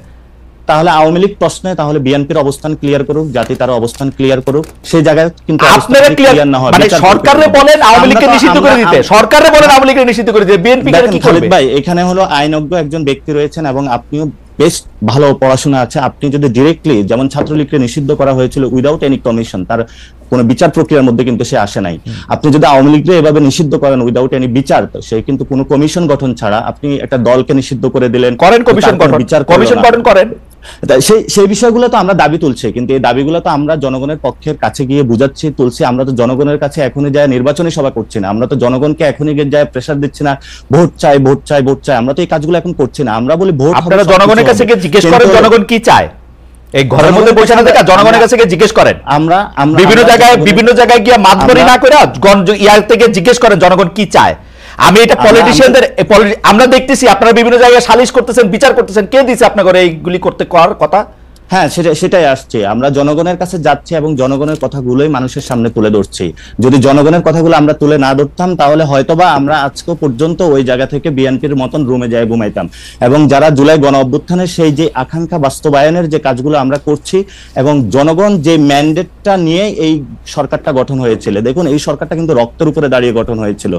তাহলে আওয়ামী লীগ প্রশ্নে তাহলে বিএনপির অবস্থান ক্লিয়ার করুক, জাতি তার অবস্থান ক্লিয়ার করুক, সেই জায়গায় কিন্তু আপনারা ক্লিয়ার না হয়, মানে সরকারে বলেন আওয়ামী লীগকে নিষিদ্ধ করে দিতে, সরকারে বলেন আওয়ামী লীগকে নিষিদ্ধ করে দিতে, বিএনপি কি করবে? খালিদ ভাই, এখানে হলো আইনজ্ঞ একজন ব্যক্তি রয়েছেন এবং আপনিও বেশ ভালো পড়াশোনা আছে, আপনি যদি ডিরেক্টলি যেমন ছাত্রলীগকে নিষিদ্ধ করা হয়েছিল উইদাউট এনি কমিশন, তার কোনো বিচার প্রক্রিয়ার মধ্যে কিন্তু সে আসে নাই, আপনি যদি আওয়ামী লীগকে এভাবে নিষিদ্ধ করেন উইদাউট এনি বিচার, তো সে কিন্তু কোনো কমিশন গঠন ছাড়া আপনি একটা দলকে নিষিদ্ধ করে দিলেন, করেন কমিশন গঠন, বিচার কমিশন গঠন করেন, সেই বিষয়গুলো তো আমরা দাবি তুলছি, কিন্তু এই দাবিগুলো তো আমরা জনগণের পক্ষের কাছে গিয়ে বুঝাচ্ছি, তুলছি। আমরা তো জনগণের কাছে এখনই যায় নির্বাচনী সভা করছি না, আমরা তো জনগণকে এখনই গিয়ে যায় প্রেসার দিচ্ছি না, ভোট চাই ভোট চাই ভোট চাই, আমরা তো এই কাজগুলো এখন করছি না। আমরা বলি ভোট, আপনারা জনগণের কাছে গিয়ে জিজ্ঞেস করেন জনগণ কি চায়, এই ঘরের মধ্যে বসে না থেকে জনগণের কাছে গিয়ে জিজ্ঞেস করেন, আমরা বিভিন্ন জায়গায় গিয়ে মাতবরি না করে ইয়ার থেকে জিজ্ঞেস করেন জনগণ কি চায়। আমি এটা পলিটিশিয়ানদের, আমরা দেখতেছি আপনারা বিভিন্ন জায়গায় সালিশ করতেছেন, বিচার করতেছেন, কে দিছে আপনাদের এইগুলি করতে করার কথা? হ্যাঁ, সেটাই আসছে, আমরা জনগণের কাছে যাচ্ছি এবং জনগণের কথাগুলোই মানুষের সামনে তুলে ধরছি। যদি জনগণের কথাগুলো আমরা তুলে না ধরতাম তাহলে হয়তোবা আমরা আজকে পর্যন্ত ওই জায়গা থেকে বিএনপির মতন রুমে যায় ঘুমাইতাম। এবং যারা জুলাই গণ অভ্যুত্থানের সেই যে আকাঙ্ক্ষা বাস্তবায়নের যে কাজগুলো আমরা করছি এবং জনগণ যে ম্যান্ডেটটা নিয়ে এই সরকারটা গঠন হয়েছিল, দেখুন এই সরকারটা কিন্তু রক্তের উপরে দাঁড়িয়ে গঠন হয়েছিল।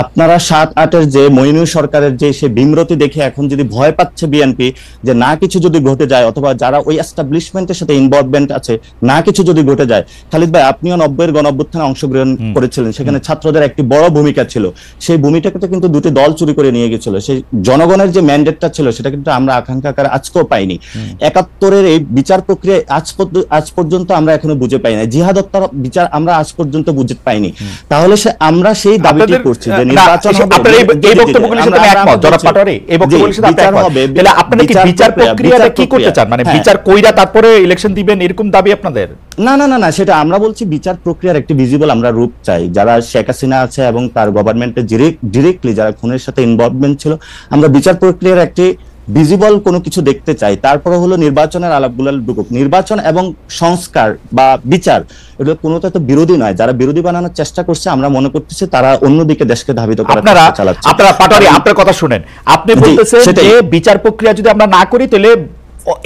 আপনারা 7-8-এর যে মইনুল সরকারের যে সে বিমরতি দেখে এখন যদি ভয় পাচ্ছে বিএনপি যে না কিছু যদি ঘটে যায়, অথবা যারা ওই এস্টাবলিশমেন্টের সাথে ইনভলভমেন্ট আছে না কিছু যদি ঘটে যায়, খালিদ ভাই আপনিও 90-এর গণঅভ্যুত্থানে অংশগ্রহণ করেছিলেন, সেখানে ছাত্রদের একটি বড় ভূমিকা ছিল, সেই ভূমিকাকে কিন্তু দুটি দল চুরি করে নিয়ে গেছিল, সেই জনগণের যে ম্যান্ডেটটা ছিল সেটা কিন্তু আমরা আকাঙ্ক্ষা আকারে আজকেও পাইনি। 71-এর এই বিচার প্রক্রিয়া আজ পর্যন্ত আমরা এখনো বুঝে পাই না, জিহাদ হত্যার বিচার আমরা আজ পর্যন্ত বুঝে পাইনি, তাহলে আমরা সেই দাবিটি করছি যে নির্বাচন হবে। আপনারা এই বক্তব্যগুলোর সাথে আমি একমত জনাব পাটোয়ারি, এই বক্তব্যগুলোর সাথে আপনি একমত, তাহলে আপনারা কি বিচার প্রক্রিয়াটা কি করতে চান, মানে বিচার কইরা তারপরে ইলেকশন দিবেন এরকম দাবি আপনাদের? না, সেটা আমরা বলছি বিচার প্রক্রিয়ার একটি ভিজিবল আমরা রূপ চাই। যারা শেখ হাসিনা আছে এবং তার গভর্নমেন্টে ডিরেক্টলি যারা খুনের সাথে ইনভলভমেন্ট ছিল, আমরা বিচার প্রক্রিয়ার একটি ভিজিবল কোনো কিছু দেখতে চাই। তারপরে হলো নির্বাচনের আলাপগুলো ঢুকুক। নির্বাচন এবং সংস্কার বা বিচার এগুলো কোনোটা তো বিরোধী নয়, যারা বিরোধী বানানোর চেষ্টা করছে আমরা মনে করতেছি তারা অন্যদিকে দেশকে ধাবিত করার চেষ্টা চালাচ্ছে। আপনারা পাটোয়ারি আপনার কথা শুনেন, আপনি বলতেছেন যে বিচার প্রক্রিয়া যদি আমরা না করি তাহলে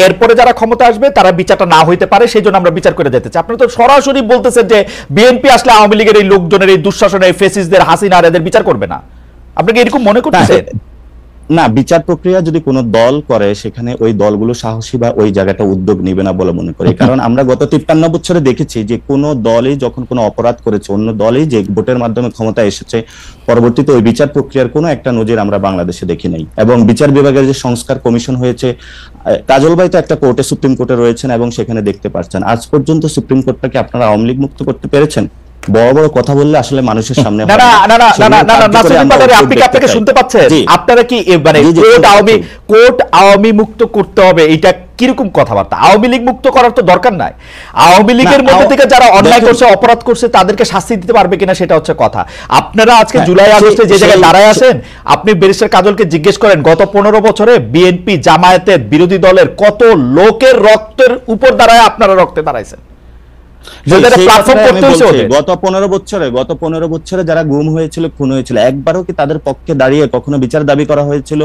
এরপরে যারা ক্ষমতা আসবে তারা বিচারটা না হইতে পারে, সেই জন্য আমরা বিচার করে যেতে চাই। আপনি তো সরাসরি বলতেছেন যে বিএনপি আসলে আওয়ামী লীগের এই লোকজনের এই দুঃশাসনের এই ফেসিসদের, হাসিনা আর এদের বিচার করবে না, আপনি কি এরকম মনে করতেছেন? না, বিচার প্রক্রিয়া যদি কোনো দল করে সেখানে ওই দলগুলো সাহসী বা ওই জায়গাটা উদ্যোগ নিবে না বলে মনে করি, কারণ আমরা গত 53 বছরে দেখেছি যে কোনো দলই যখন কোনো অপরাধ করেছে, অন্য দলই যে ভোটের মাধ্যমে ক্ষমতায় এসেছে, পরবর্তীতে ওই বিচার প্রক্রিয়ার কোনো একটা নজির আমরা বাংলাদেশে দেখি নাই। এবং বিচার বিভাগের যে সংস্কার কমিশন হয়েছে, কাজল ভাই তো একটা কোর্টে, সুপ্রিম কোর্টে রয়েছেন এবং সেখানে দেখতে পাচ্ছেন আজ পর্যন্ত সুপ্রিম কোর্টটাকে আপনারা আওয়ামী লীগ মুক্ত করতে পেরেছেন? বড় বড় কথা বললে আসলে মানুষের সামনে আপনি কি আপনাকে শুনতে পাচ্ছেন? আপনারা কি মানে কোর্ট আওয়ামী মুক্ত করতে হবে, এটা কিরকম কথাবার্তা? আওয়ামী লীগ মুক্ত করার তো দরকার নাই, আওয়ামী লীগের মধ্যে থেকে যারা অন্যায় করছে, অপরাধ করছে তাদেরকে শাস্তি দিতে পারবে কিনা সেটা হচ্ছে কথা। আপনারা আজকে জুলাই আগস্টে যে জায়গায় দাঁড়ায় আছেন, আপনি ব্যারিস্টার কাজলকে জিজ্ঞেস করেন গত 15 বছরে বিএনপি জামায়াতের বিরোধী দলের কত লোকের রক্তের উপর দাঁড়ায় আপনারা রক্তে দাঁড়াইছেন। গত 15 বছরে যারা গুম হয়েছিল, খুন হয়েছিল, একবারও কি তাদের পক্ষে দাঁড়িয়ে কখনো বিচার দাবি করা হয়েছিল?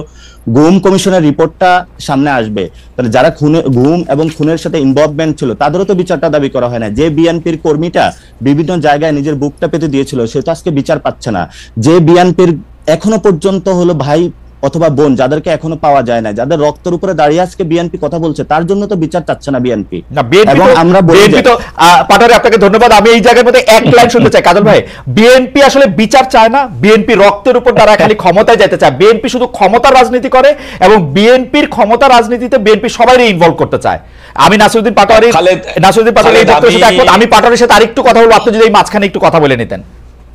গুম কমিশনের রিপোর্টটা সামনে আসবে, তাহলে যারা গুম এবং খুনের সাথে ইনভলভমেন্ট ছিল তাদেরও তো বিচারটা দাবি করা হয় না। যে বিএনপির কর্মীটা বিভিন্ন জায়গায় নিজের বুকটা পেতে দিয়েছিল সে তো আজকে বিচার পাচ্ছে না। যে বিএনপির এখনো পর্যন্ত হলো ভাই অথবা বোন যাদেরকে এখনো পাওয়া যায় না, যাদের রক্তের উপরে দাঁড়িয়ে আজকে বিএনপি কথা বলছে, তার জন্য তো বিচার চাচ্ছে না বিএনপি। এবং আমরা পাটোয়ারি আপনাকে ধন্যবাদ। আমি এই জায়গার মধ্যে এক লাইন শুনতে চাই কাজল ভাই, বিএনপি আসলে বিচার চায় না, বিএনপি রক্তের উপর দাঁড়ায় খালি ক্ষমতায় যেতে চায়। বিএনপি শুধু ক্ষমতার রাজনীতি করে এবং বিএনপির ক্ষমতা রাজনীতিতে বিএনপি সবাইকে ইনভলভ করতে চায়। আমি নাসিরউদ্দিন পাটোয়ারি আমি পাটোয়ারির সাথে আরেকটু কথা বলবো, আপনি যদি এই মাঝখানে একটু কথা বলে নিতেন।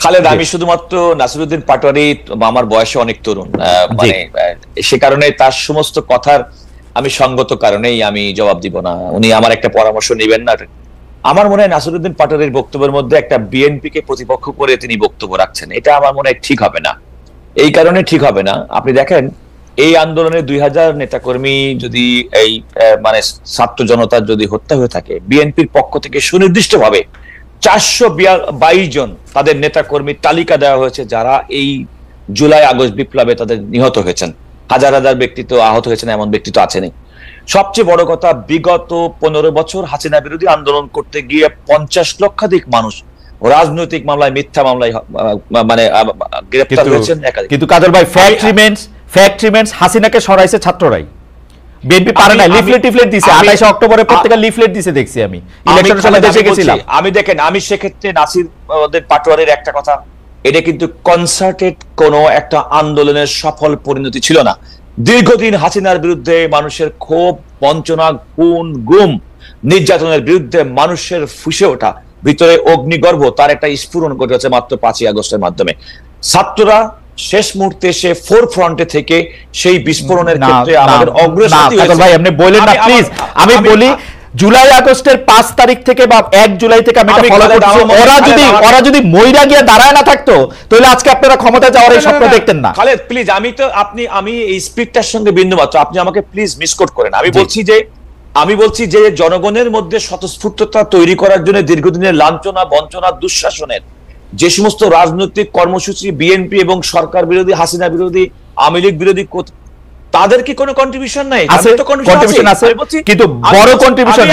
খালেদ, আমি শুধুমাত্র নাসিরউদ্দিন পাটোয়ারি আমার বয়সে অনেক তরুণ, মানে সে কারণে তার সমস্ত কথার আমি সঙ্গত কারণেই আমি জবাব দিব না, উনি আমার একটা পরামর্শ নেবেন না। আমার মনে হয় নাসিরউদ্দিন পাটোয়ারির বক্তব্যের মধ্যে একটা বিএনপি কে প্রতিপক্ষ করে তিনি বক্তব্য রাখছেন, এটা আমার মনে হয় ঠিক হবে না। এই কারণে ঠিক হবে না, আপনি দেখেন এই আন্দোলনে 2000 নেতাকর্মী যদি এই মানে ছাত্র জনতার যদি হত্যা হয়ে থাকে, বিএনপির পক্ষ থেকে সুনির্দিষ্টভাবে 422 জন তাদের নেতা কর্মীর তালিকা দেওয়া হয়েছে যারা এই জুলাই আগস্ট বিপ্লবে তাদের নিহত হয়েছেন। হাজার হাজার ব্যক্তি তো আহত হয়েছেন, এমন ব্যক্তি তো আছেনই। সবচেয়ে বড় কথা, বিগত 15 বছর হাসিনা বিরোধী আন্দোলন করতে গিয়ে 50 লক্ষাধিক মানুষ রাজনৈতিক মামলায়, মিথ্যা মামলায় মানে গ্রেফতার হয়েছেন। কিন্তু কাদের ভাই, ফ্যাক্ট রিমেন্স হাসিনাকে সরাইছে ছাত্ররাই। বিএনপি পারে না, লিফলেট দিছে 28 অক্টোবরে প্রত্যেকটা লিফলেট দিছে, দেখছি আমি ইলেকশনের সময় দেশে গেছিলাম। আমি সেক্ষেত্রে নাসির পাটোয়ারির একটা কথা, এটা কিন্তু কনসার্টেড কোন একটা আন্দোলনের সফল পরিণতি ছিল না। দীর্ঘদিন হাসিনার বিরুদ্ধে মানুষের ক্ষোভ, বঞ্চনা, খুন, গুম, নির্যাতনের বিরুদ্ধে মানুষের ফুঁসে ওঠা, ভিতরে অগ্নিগর্ভ, তার একটা স্ফুরণ ঘটেছে মাত্র 5ই আগস্টের মাধ্যমে। ছাত্ররা শেষ মুহূর্তে এসে ফোর ফ্রন্টে থেকে সেই বিস্ফোরণের ক্ষেত্রে আমাদের অগ্রগতি হয়েছে। ভাই আপনি বলেন না প্লিজ, আমি বলি জুলাই আগস্টের 5 তারিখ থেকে বা 1 জুলাই থেকে আমি এটা ফলো করছি, ওরা যদি মইরা গিয়ে দাঁড়ায় না থাকতো তাহলে আজকে আপনারা ক্ষমতা যাওয়ার এই স্বপ্ন দেখতেন না। খালেদ প্লিজ, আমি এই স্পিডটার সঙ্গে বিন্দুমাত্র আপনি আমাকে প্লিজ মিসকোট করেন। আমি বলছি যে জনগণের মধ্যে স্বতঃস্ফূর্ততা তৈরি করার জন্য দীর্ঘদিনের লাঞ্ছনা, বঞ্চনা, দুঃশাসনের যে সমস্ত রাজনৈতিক কর্মসূচি বিএনপি এবং সরকার বিরোধী, হাসিনা বিরোধী, আওয়ামী লীগ বিরোধী, তাদের কি কোনো কন্ট্রিবিউশন নাই? কন্ট্রিবিউশন আছে, কিন্তু বড় কন্ট্রিবিউশন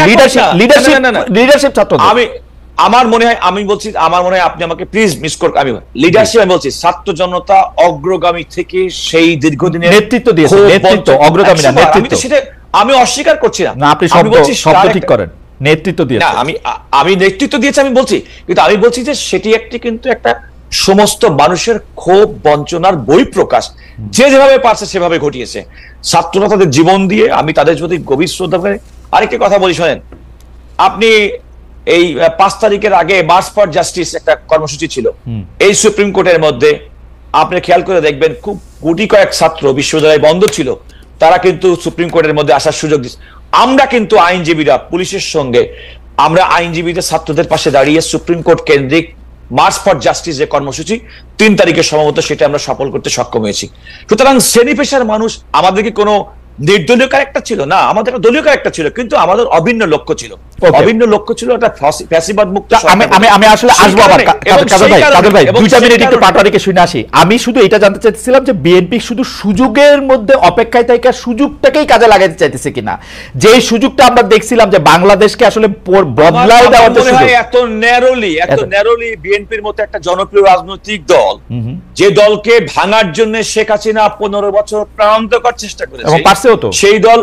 লিডারশিপ ছাত্রদের। আমার মনে হয় আপনি আমাকে প্লিজ মিসকোট, আমি লিডারশিপ আমি বলছি ছাত্র জনতা অগ্রগামী থেকে সেই দীর্ঘদিনের নেতৃত্ব দিয়েছে, নেতৃত্ব অগ্রগামী না, নেতৃত্ব। সেটা আমি অস্বীকার করছি না, আপনি শব্দ ঠিক করেন, নেতৃত্ব দিয়েছে। না, আমি নেতৃত্ব দিয়েছি আমি বলছি, কিন্তু আমি বলছি যে সেটি কিন্তু একটা সমস্ত মানুষের ক্ষোভ, বঞ্চনার বহিঃপ্রকাশ, যে যেভাবে পারছে সেভাবে ঘটিয়েছে। ছাত্ররা তাদের জীবন দিয়ে, আমি তাদের প্রতি গভীর শ্রদ্ধা করি। আরেকটা কথা বলি শোনেন, আপনি এই 5 তারিখের আগে মার্চ ফর জাস্টিস একটা কর্মসূচি ছিল এই সুপ্রিম কোর্টের মধ্যে, আপনি খেয়াল করে দেখবেন খুব গুটি কয়েক ছাত্র, বিশ্ববিদ্যালয় বন্ধ ছিল, তারা কিন্তু সুপ্রিম কোর্টের মধ্যে আসার সুযোগ দিচ্ছে। আমরা কিন্তু আইনজীবীরা পুলিশের সঙ্গে, আমরা আইনজীবীদের ছাত্রদের পাশে দাঁড়িয়ে সুপ্রিম কোর্ট কেন্দ্রিক মার্চ ফর জাস্টিস যে কর্মসূচি 3 তারিখে সম্ভবত, সেটা আমরা সফল করতে সক্ষম হয়েছি। সুতরাং শ্রেণী পেশার মানুষ, আমাদের কি কোনো নির্দলীয় ক্যারেক্টার ছিল না, আমাদের একটা দলীয় ক্যারেক্টার ছিল, কিন্তু আমাদের অভিন্ন লক্ষ্য ছিল, একটা ফ্যাসিবাদ মুক্ত। আমি আসলে আসবো আবার কাদের ভাই 2 মিনিট একটু পাটোয়ারিকে শুনে আসি। আমি শুধু এটা জানতে চাইছিলাম যে বিএনপি শুধু সুযোগের মধ্যে অপেক্ষায় থেকে সুযোগটাকেই কাজে লাগাতে চাইতেছে কিনা, যে সুযোগটা আমরা দেখছিলাম যে বাংলাদেশকে আসলে বদলায় দেওয়ার যে সুযোগ। এত ন্যারোলি বিএনপির মতো একটা জনপ্রিয় রাজনৈতিক দল, যে দলকে ভাঙার জন্য শেখ হাসিনা 15 বছর প্রাণান্তকর চেষ্টা করেছে, এবং সেই দল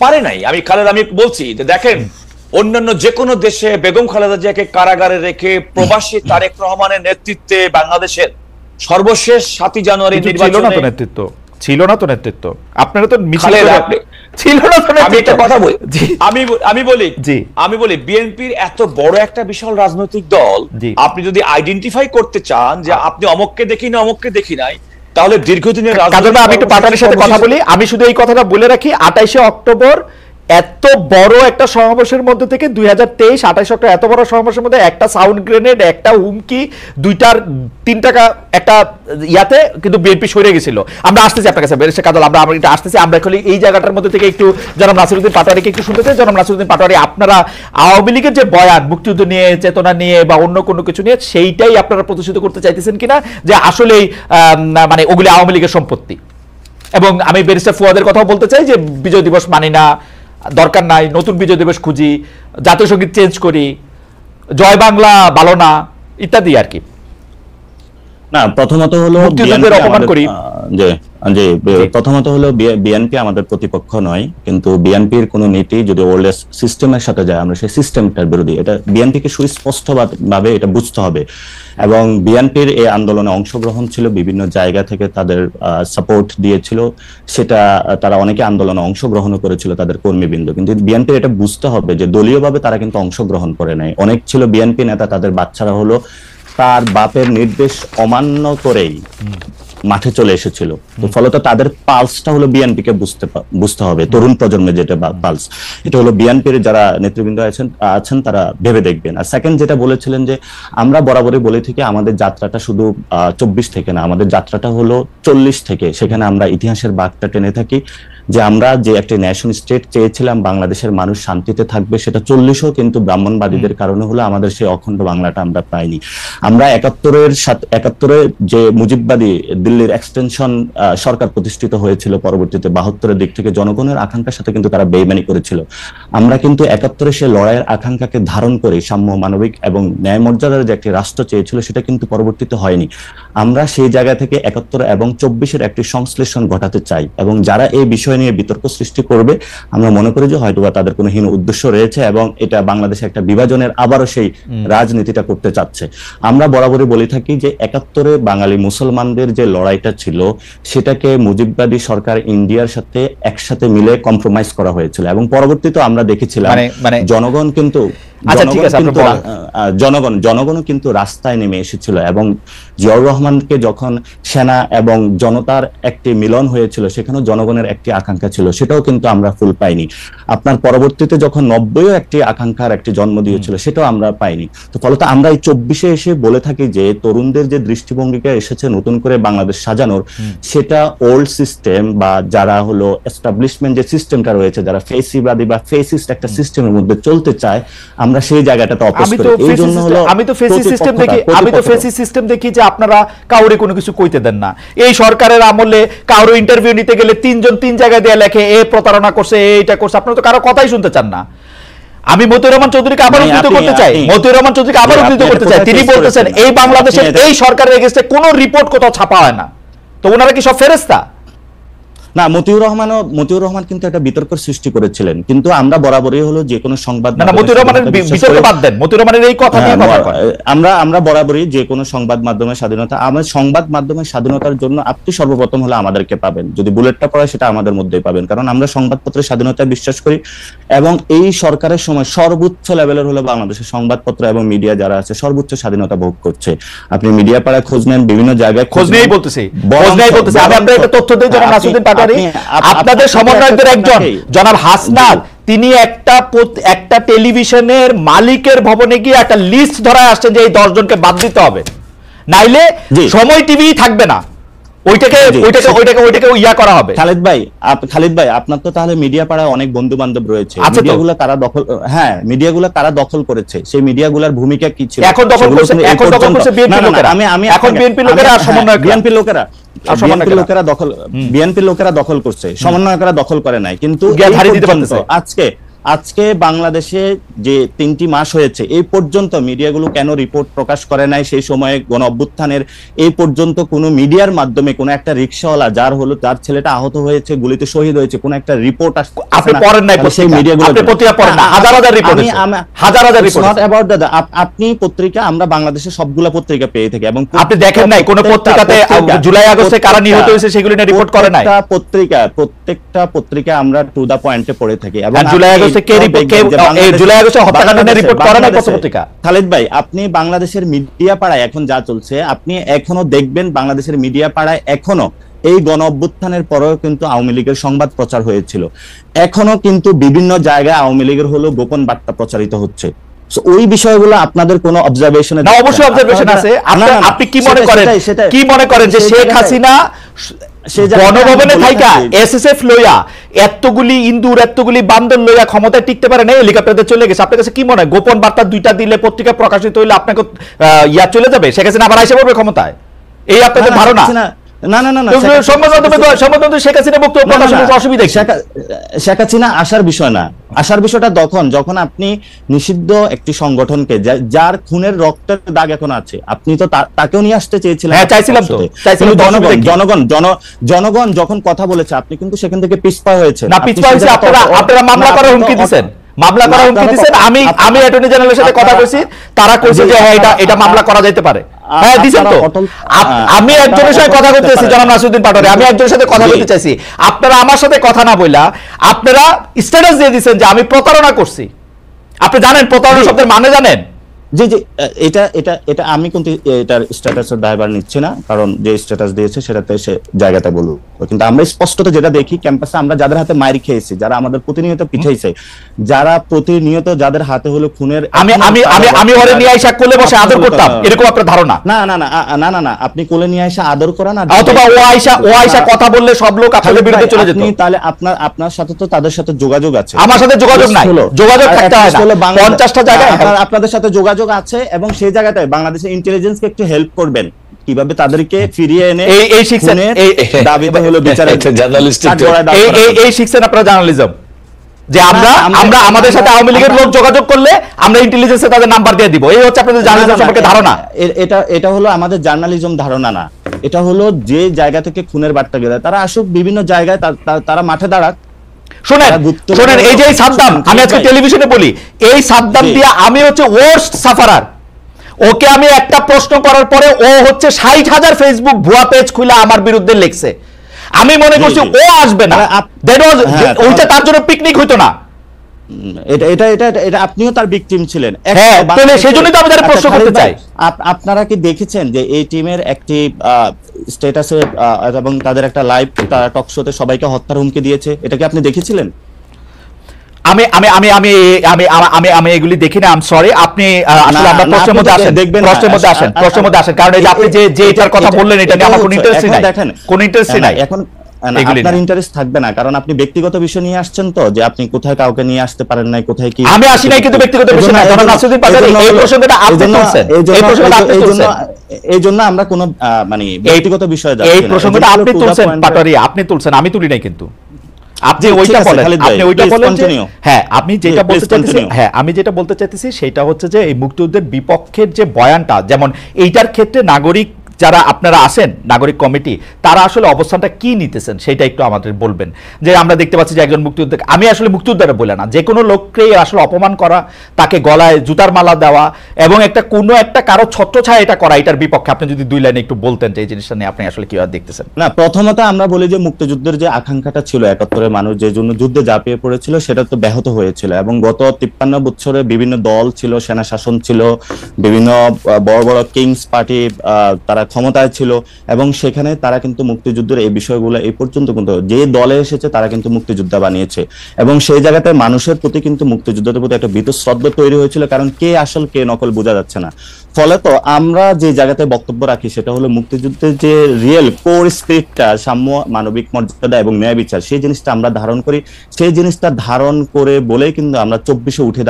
পারে নাই। আমি বলছি যে দেখেন, অন্যান্য যে কোনো দেশে বেগম খালেদা জিয়াকে কারাগারে রেখে প্রবাসী তারেক রহমানের নেতৃত্বে বাংলাদেশের সর্বশেষ 7 জানুয়ারি নির্বাচনে ছিল না তো নেতৃত্ব। আপনারা তো ছিল না তো। আমি একটা কথা বলি, আমি বলি বিএনপির এত বড় একটা বিশাল রাজনৈতিক দল, আপনি যদি আইডেন্টিফাই করতে চান যে আপনি অমুককে দেখি না, অমুককে দেখি নাই, তাহলে দীর্ঘদিনের আমি একটু পাটোয়ারির সাথে কথা বলি। আমি শুধু এই কথাটা বলে রাখি, 28 অক্টোবর এত বড় একটা সমাবেশের মধ্যে থেকে 2023 28 অক্টোবর এত বড় সমাবেশের মধ্যে একটা সাউন্ড গ্রেনেড, একটা হুমকি, 3 টাকা একটা ইয়াতে কিন্তু বিএনপি সরে গেছিল। আমরা আসতেছি আপনার কাছে, বেরেশে কাদল, আমরা এটা আসতেছি। আমরা এখন এই জায়গাটার মধ্যে থেকে একটু জনাব নাসিরউদ্দিন পাটোয়ারিকে একটু শুনতে চাই। জনাব নাসিরউদ্দিন পাটোয়ারি, আপনারা আওয়ামী লীগের যে বয়ান, মুক্তিযুদ্ধ নিয়ে, চেতনা নিয়ে বা অন্য কোনো কিছু নিয়ে, সেইটাই আপনারা প্রতিষ্ঠিত করতে চাইতেছেন কিনা যে আসলেই মানে ওগুলি আওয়ামী লীগের সম্পত্তি? এবং আমি ব্যারিস্টার ফুয়াদের কথাও বলতে চাই যে বিজয় দিবস মানি না, দরকার নাই, নতুন বিজয় দিবস খুঁজি, জাতীয় সঙ্গীত চেঞ্জ করি, জয় বাংলা ভালো না, ইত্যাদি আর কি। না, প্রথমত হলো বিএনপি আমাদের প্রতিপক্ষ নয়, কিন্তু বিএনপির কোন নীতি যদি ওল্ড সিস্টেমের সাথে যায়, আমরা সেই সিস্টেমটার বিরোধী। এটা বিএনপিকে সুস্পষ্ট ভাবে এটা বুঝতে হবে। এবং বিএনপির এই আন্দোলনে অংশগ্রহণ ছিল, বিভিন্ন জায়গা থেকে তাদের সাপোর্ট দিয়েছিল, সেটা তারা অনেকে আন্দোলনে অংশগ্রহণ করেছিল, তাদের কর্মীবৃন্দ। কিন্তু বিএনপির এটা বুঝতে হবে যে দলীয়ভাবে তারা কিন্তু অংশগ্রহণ করে নাই। অনেক ছিল বিএনপি নেতা, তাদের বাচ্চারা হলো তার বাপের নির্দেশ অমান্য করেই মাঠে চলে এসেছিল। তো ফলত তাদের পালসটা হলো বিএনপিকে বুঝতে হবে, তরুণ প্রজন্মের যেটা পালস, এটা হলো বিএনপির যারা নেতৃবৃন্দ আছেন তারা ভেবে দেখবেন। আর সেকেন্ড যেটা বলেছিলেন যে আমরা বরাবরই বলে থাকি আমাদের যাত্রাটা শুধু 24 থেকে না, আমাদের যাত্রাটা হলো 40 থেকে। সেখানে আমরা ইতিহাসের বাঁকটা টেনে থাকি। যে আমরা যে একটা ন্যাশন স্টেট চেয়েছিলাম, বাংলাদেশের মানুষ শান্তিতে থাকবে, সেটা 40ও কিন্তু ব্রাহ্মণবাদীদের কারণে হলো আমাদের সেই অখণ্ড বাংলাটা আমরা পাইনি। আমরা 71-এ যে মুজিববাদী দিল্লির এক্সটেনশন সরকার প্রতিষ্ঠিত হয়েছিল, পরবর্তীতে 72-এর দিক থেকে জনগণের আকাঙ্ক্ষার সাথে কিন্তু তারা বেইমানি করেছিল। আমরা কিন্তু 71-এ সে লড়াইয়ের আকাঙ্ক্ষাকে ধারণ করে সাম্য, মানবিক এবং ন্যায় মর্যাদার যে একটি রাষ্ট্র চেয়েছিল, সেটা কিন্তু পরবর্তীতে হয়নি। আমরা সেই জায়গা থেকে 71 এবং 24-এর একটি সংশ্লেষণ ঘটাতে চাই, এবং যারা এই বিষয় নিয়ে বিতর্ক সৃষ্টি করবে, আমরা মনে করি যে হয়তোবা তাদের কোনো হীন উদ্দেশ্য রয়েছে এবং এটা বাংলাদেশে একটা বিভাজনের আবারও সেই রাজনীতিটা করতে চাচ্ছে। আমরা বরাবরই বলে থাকি যে 71-এ বাঙালি মুসলমানদের যে লড়াইটা ছিল, সেটাকে মুজিববাদী সরকার ইন্ডিয়ার সাথে একসাথে মিলে কম্প্রোমাইজ করা হয়েছিল, এবং পরবর্তীতে আমরা দেখেছিলাম জনগণ কিন্তু জনগণও কিন্তু রাস্তায় নেমে এসেছিল, এবং জিয়াউর রহমানকে যখন সেনা এবং জনতার একটি মিলন হয়েছিল, সেখানেও জনগণের একটি আকাঙ্ক্ষা ছিল, সেটাও কিন্তু আমরা ফুল পাইনি। আপনার পরবর্তীতে যখন 90-ও একটি আকাঙ্ক্ষার একটি জন্ম দিয়েছিল, সেটাও আমরা পাইনি। তো ফলত আমরা এই 24-এ এসে বলে থাকি যে তরুণদের যে দৃষ্টিভঙ্গিকে এসেছে নতুন করে বাংলাদেশ সাজানোর, সেটা ওল্ড সিস্টেম বা যারা হলো এস্টাবলিশমেন্ট যে সিস্টেমটা রয়েছে, যারা ফেসিবাদী বা ফেসিস্ট একটা সিস্টেমের মধ্যে চলতে চায়, আমরা সেই জায়গাটাতে অপোজ করি। এই জন্য হলো আমি তো ফেসি সিস্টেম দেখি যে আপনারা কাউরে কোনো কিছু কইতে দেন না। এই সরকারের আমলে কারো ইন্টারভিউ নিতে গেলে 3 জন 3 জায়গায় দিয়ে লেখে এ প্রতারণা করছে, এইটা করছে, আপনারা তো কারো কথাই শুনতে চান না। আমি মতিউর রহমান চৌধুরীকে আবার উদ্ধৃত করতে চাই, তিনি বলতেছেন এই বাংলাদেশের এই সরকারের এগেইনস্টে কোনো রিপোর্ট কোথাও ছাপা হয় না, তো ওনারা কি সব ফেরেশতা? না, মতিউর রহমান কিন্তু একটা বিতর্কের সৃষ্টি করেছিলেন, কিন্তু আমরা বরাবরই হলো যে কোনো সংবাদ মতিউর রহমানের বিতর্ক বাদ দেন, মতিউর রহমানের এই কথা নিয়ে কথা কয়। আমরা বরাবরই যে কোনো সংবাদ মাধ্যমের স্বাধীনতা, আমার সংবাদ মাধ্যমের স্বাধীনতার জন্য আপনি সর্বপ্রথম হলো আমাদেরকে পাবেন, যদি বুলেটটা পড়ে সেটা আমাদের মধ্যেই পাবেন, কারণ আমরা সংবাদপত্রের স্বাধীনতায় বিশ্বাস করি, এবং এই সরকারের সময় সর্বোচ্চ লেভেলের হলো বাংলাদেশের সংবাদপত্র এবং মিডিয়া যারা আছে সর্বোচ্চ স্বাধীনতা ভোগ করছে। আপনি মিডিয়া পাড়ায় খোঁজ নেন, বিভিন্ন জায়গায় খোঁজ নেই বলতেছি। আমি আপনাদের একটা তথ্য দিই, যখন নাসিরউদ্দিন পাটোয়ারি আপনাদের সমন্বয়কদের একজন জনাব হাসনাত, তিনি একটা টেলিভিশনের মালিকের ভবনে গিয়ে একটা লিস্ট ধরায় আসছেন যে এই 10 জনকে বাদ দিতে হবে, নাইলে সময় টিভি থাকবে না, ওইটাকে ইয়া করা হবে। খালিদ ভাই আপনার তো তাহলে মিডিয়া পাড়ায় অনেক বন্ধু বান্ধব রয়েছে, মিডিয়াগুলো কারা দখল করেছে, সেই মিডিয়াগুলোর ভূমিকা কি ছিল? এখন দখল করছে বিএনপি লোকেরা। বিএনপির লোকেরা দখল করছে, সমন্বয়করা দখল করে নাই। কিন্তু আজকে বাংলাদেশে যে 3টি মাস হয়েছে, এই পর্যন্ত মিডিয়াগুলো কেন রিপোর্ট প্রকাশ করে নাই? সেই সময়ে গণ অভ্যুত্থানের এই পর্যন্ত কোনো মিডিয়ার মাধ্যমে কোনো একটা রিকশাওয়ালা যার ছেলেটা আহত হয়েছে, গুলিতে শহীদ হয়েছে, কোনো একটা রিপোর্ট আপনি পড়েন নাই? সেই মিডিয়াগুলো আপনি পত্রিকা পড়েন না? হাজার রিপোর্ট, নট অ্যাবাউট দ্যাট। আপনি পত্রিকা, আমরা বাংলাদেশের সবগুলা পত্রিকা পেয়ে থাকি, এবং আপনি দেখেন নাই কোন পত্রিকাতে জুলাই আগস্টে কারা নিহত হয়েছে সেগুলো নিয়ে রিপোর্ট করে নাই? প্রত্যেকটা পত্রিকা আমরা টু দা পয়েন্টে পড়ে থাকি, এবং খালিদ ভাই, আপনি বাংলাদেশের মিডিয়া পাড়ায় এখন যা চলছে, আপনি এখনো দেখবেন বাংলাদেশের মিডিয়া পাড়ায় এখনো এই গণ অভ্যুত্থানের পরেও কিন্তু আওয়ামী লীগের সংবাদ প্রচার হয়েছিল, এখনো কিন্তু বিভিন্ন জায়গায় আওয়ামী লীগের হলো গোপন বার্তা প্রচারিত হচ্ছে। ওই বিষয়গুলো আপনাদের কোনো অবজারভেশন? না, অবশ্যই অবজারভেশন আছে। আপনি কি মনে করেন যে শেখ হাসিনা গণভবনে থাইকা এসএসএফ লইয়া এতগুলি ইন্দুর এতগুলি বান্দর লইয়া ক্ষমতায় টিকতে পারে না, হেলিকপ্টারে চলে গেছে? আপনার কাছে কি মনে হয় গোপন বার্তা 2টা দিলে পত্রিকা প্রকাশিত হইলে আপনাকে ইয়া চলে যাবে, শেখ হাসিনা আবার আইসা পড়বে ক্ষমতায়? এই আপনাদের ধারণা? শেখ হাসিনা আসার বিষয় না, আসার বিষয়টা যখন আপনি নিষিদ্ধ একটি সংগঠনকে, যার খুনের রক্তের দাগ এখন আছে, আপনি তো তাকেও নিয়ে আসতে চেয়েছিলেন। জনগণ যখন কথা বলেছে, আপনি কিন্তু সেখান থেকে পিছপা হয়েছে। আপনারা মামলা করার হুমকি দিচ্ছেন, আমি অ্যাটর্নি জেনারেলের সাথে কথা বলছি, তারা কইছে যে হ্যাঁ এটা মামলা করা যেতে পারে। হ্যাঁ দিছেন তো? আমি একজনের সাথে কথা বলতেছি, জনাব নাসিরউদ্দিন পাটোয়ারি, আমি একজনের সাথে কথা বলতে চাইছি, আপনারা আমার সাথে কথা না বইলা আপনারা স্ট্যাটাস দিয়ে দিচ্ছেন যে আমি প্রতারণা করছি। আপনি জানেন প্রতারণা শব্দের মানে জানেন? যে যে এটা এটা এটা আমি কিন্তু এটার স্ট্যাটাসের দায়ভার নিচ্ছি না, কারণ যে স্ট্যাটাস দিয়েছে সেটাতে সে জায়গাটা বলবো। কিন্তু আমরা স্পষ্টত যেটা দেখি ক্যাম্পাসে আমরা যাদের হাতে মাইর খেয়েছি, যারা আমাদের প্রতিনিয়ত পিঠাইছে, যারা প্রতিনিয়ত যাদের হাতে হলো খুনের, আমি ওরে নিয়ে আইসা কোলে বসে আদর করতাম, এরকম আপনার ধারণা? না না না না না না, আপনি কোলে নিয়ে আইসা আদর করা না, অথবা ও আইসা কথা বললে সব লোক আপনাদের বিরুদ্ধে চলে যেত। তাহলে আপনার সাথে তো তাদের সাথে যোগাযোগ আছে। আমার সাথে যোগাযোগ নাই, যোগাযোগ থাকতে হয় না। 50টা জায়গায় আপনাদের সাথে যোগাযোগ আছে, এবং সেই জায়গাতে বাংলাদেশের ইন্টেলিজেন্সকে একটু হেল্প করবেন কিভাবে তাদেরকে ফিরিয়ে এনে এই শিখছেন, দাবিতে হলো বিচারের জার্নালিস্টিক এই শিখছেন আপনারা জার্নালিজম, যে আমরা আমাদের সাথে আওয়ামী লীগের লোক যোগাযোগ করলে আমরা ইন্টেলিজেন্সে তাদের নাম্বার দিয়ে দিব। এই হচ্ছে আপনাদের জার্নালিজম সম্পর্কে ধারণা। এটা হলো আমাদের জার্নালিজম ধারণা না, এটা হলো যে জায়গা থেকে খুনের বার্তা গেলে তারা আসুক বিভিন্ন জায়গায়, তারা মাঠে দাঁড়াক। শোনেন এই যে সাদ্দাম, আমি আজকে টেলিভিশনে বলি, এই সাদ্দাম দিয়া আমি হচ্ছে ওয়ার্স্ট সাফারার। ওকে আমি একটা প্রশ্ন করার পরে ও হচ্ছে 60,000 ফেসবুক ভুয়া পেজ খুলে আমার বিরুদ্ধে লিখছে। আমি মনে করছি ও আসবে না, ওইটা তার জন্য পিকনিক হইতো না। এটা আপনিও তার ভিকটিম ছিলেন। সেজন্যই তো আমি তার প্রশ্ন করতে চাই, আপনারা কি দেখেছেন যে এই টিমের একটি স্ট্যাটাসে এবং তাদের একটা লাইভ টক শোতে সবাইকে হত্যার হুমকি দিয়েছে? এটা কি আপনি দেখেছিলেন? আমি আমি আমি আমি আমি আমি আমি এগুলি দেখি না। সরি, আপনি আসলে আমরা প্রশ্নের মধ্যে আসেন, প্রশ্নের মধ্যে আসেন, কারণ এই যে আপনি যে এটার কথা বললেন এটা নিয়ে আমার কোনো ইন্টারেস্ট নাই, কোনো ইন্টারেস্ট নাই। এখন আপনার ইন্টারেস্ট থাকবে না, কারণ আপনি ব্যক্তিগত বিষয় নিয়ে আসছেন, তো যে আপনি কোথায় কাউকে নিয়ে আসতে পারেন নাই, কোথায় কি। আমি আসি নাই কিন্তু ব্যক্তিগত বিষয় না, ধরুন নাসিরুদ্দিন পাটোয়ারি এই প্রসঙ্গটা আপনি তুলছেন, এই জন্য আমরা কোনো মানে ব্যক্তিগত বিষয়ে যাচ্ছি না। এই প্রসঙ্গটা আপনি তুলছেন পাটোয়ারি, আপনি তুলছেন, আমি তুলি নাই কিন্তু। আপনি ওইটা বলেন, আপনি ওইটা বলেন। হ্যাঁ, আমি যেটা বলতে চাইতেছি, আমি যেটা বলতে চাইতেছি সেটা হচ্ছে যে এই মুক্তিযুদ্ধের বিপক্ষের যে বয়ানটা, যেমন এইটার ক্ষেত্রে নাগরিক যারা আপনারা আছেন, নাগরিক কমিটি, তারা আসলে অবস্থানটা কি নিতেছেন সেটা একটু আমাদের বলবেন। যে আমরা দেখতে পাচ্ছি যে একজন মুক্তিযোদ্ধা, আমি আসলে মুক্তিযোদ্ধারা বলে না, যে কোনো লোককে আসলে অপমান করা, তাকে গলায় জুতার মালা দেওয়া এবং কোনো একটা কারো ছত্রছায়া এটা করা, এটার বিপক্ষে আপনি যদি 2 লাইনে একটু বলতেন যে এই জিনিসটা নিয়ে আপনি আসলে কিভাবে দেখতেছেন। না, প্রথমত আমরা বলি যে মুক্তিযুদ্ধের যে আকাঙ্ক্ষাটা ছিল, 71-এর মানুষ যে জন্য যুদ্ধে ঝাঁপিয়ে পড়েছিল, সেটা তো ব্যাহত হয়েছিল। এবং গত 53 বছরে বিভিন্ন দল ছিল, সেনা শাসন ছিল, বিভিন্ন বড় বড় কিংস পার্টি তারা ক্ষমতায় ছিল, এবং সেখানে তারা কিন্তু মুক্তিযুদ্ধের এই বিষয়গুলো এই পর্যন্ত কিন্তু যে দলে এসেছে তারা কিন্তু মুক্তিযোদ্ধা বানিয়েছে, এবং সেই জায়গাতে মানুষের প্রতি কিন্তু মুক্তিযুদ্ধের প্রতি একটা বীতশ্রদ্ধা তৈরি হয়েছিল, কারণ কে আসল কে নকল বোঝা যাচ্ছে না। ফলে তো আমরা যে জায়গাতে বক্তব্য রাখি সেটা হলো মুক্তিযুদ্ধের যে রিয়েল কোর স্পিরিটটা, সাম্য, মানবিক মর্যাদা এবং ন্যায় বিচার, সেই জিনিসটা আমরা ধারণ করি। সেই জিনিসটা ধারণ করে বলেই কিন্তু আমরা 24-এ উঠে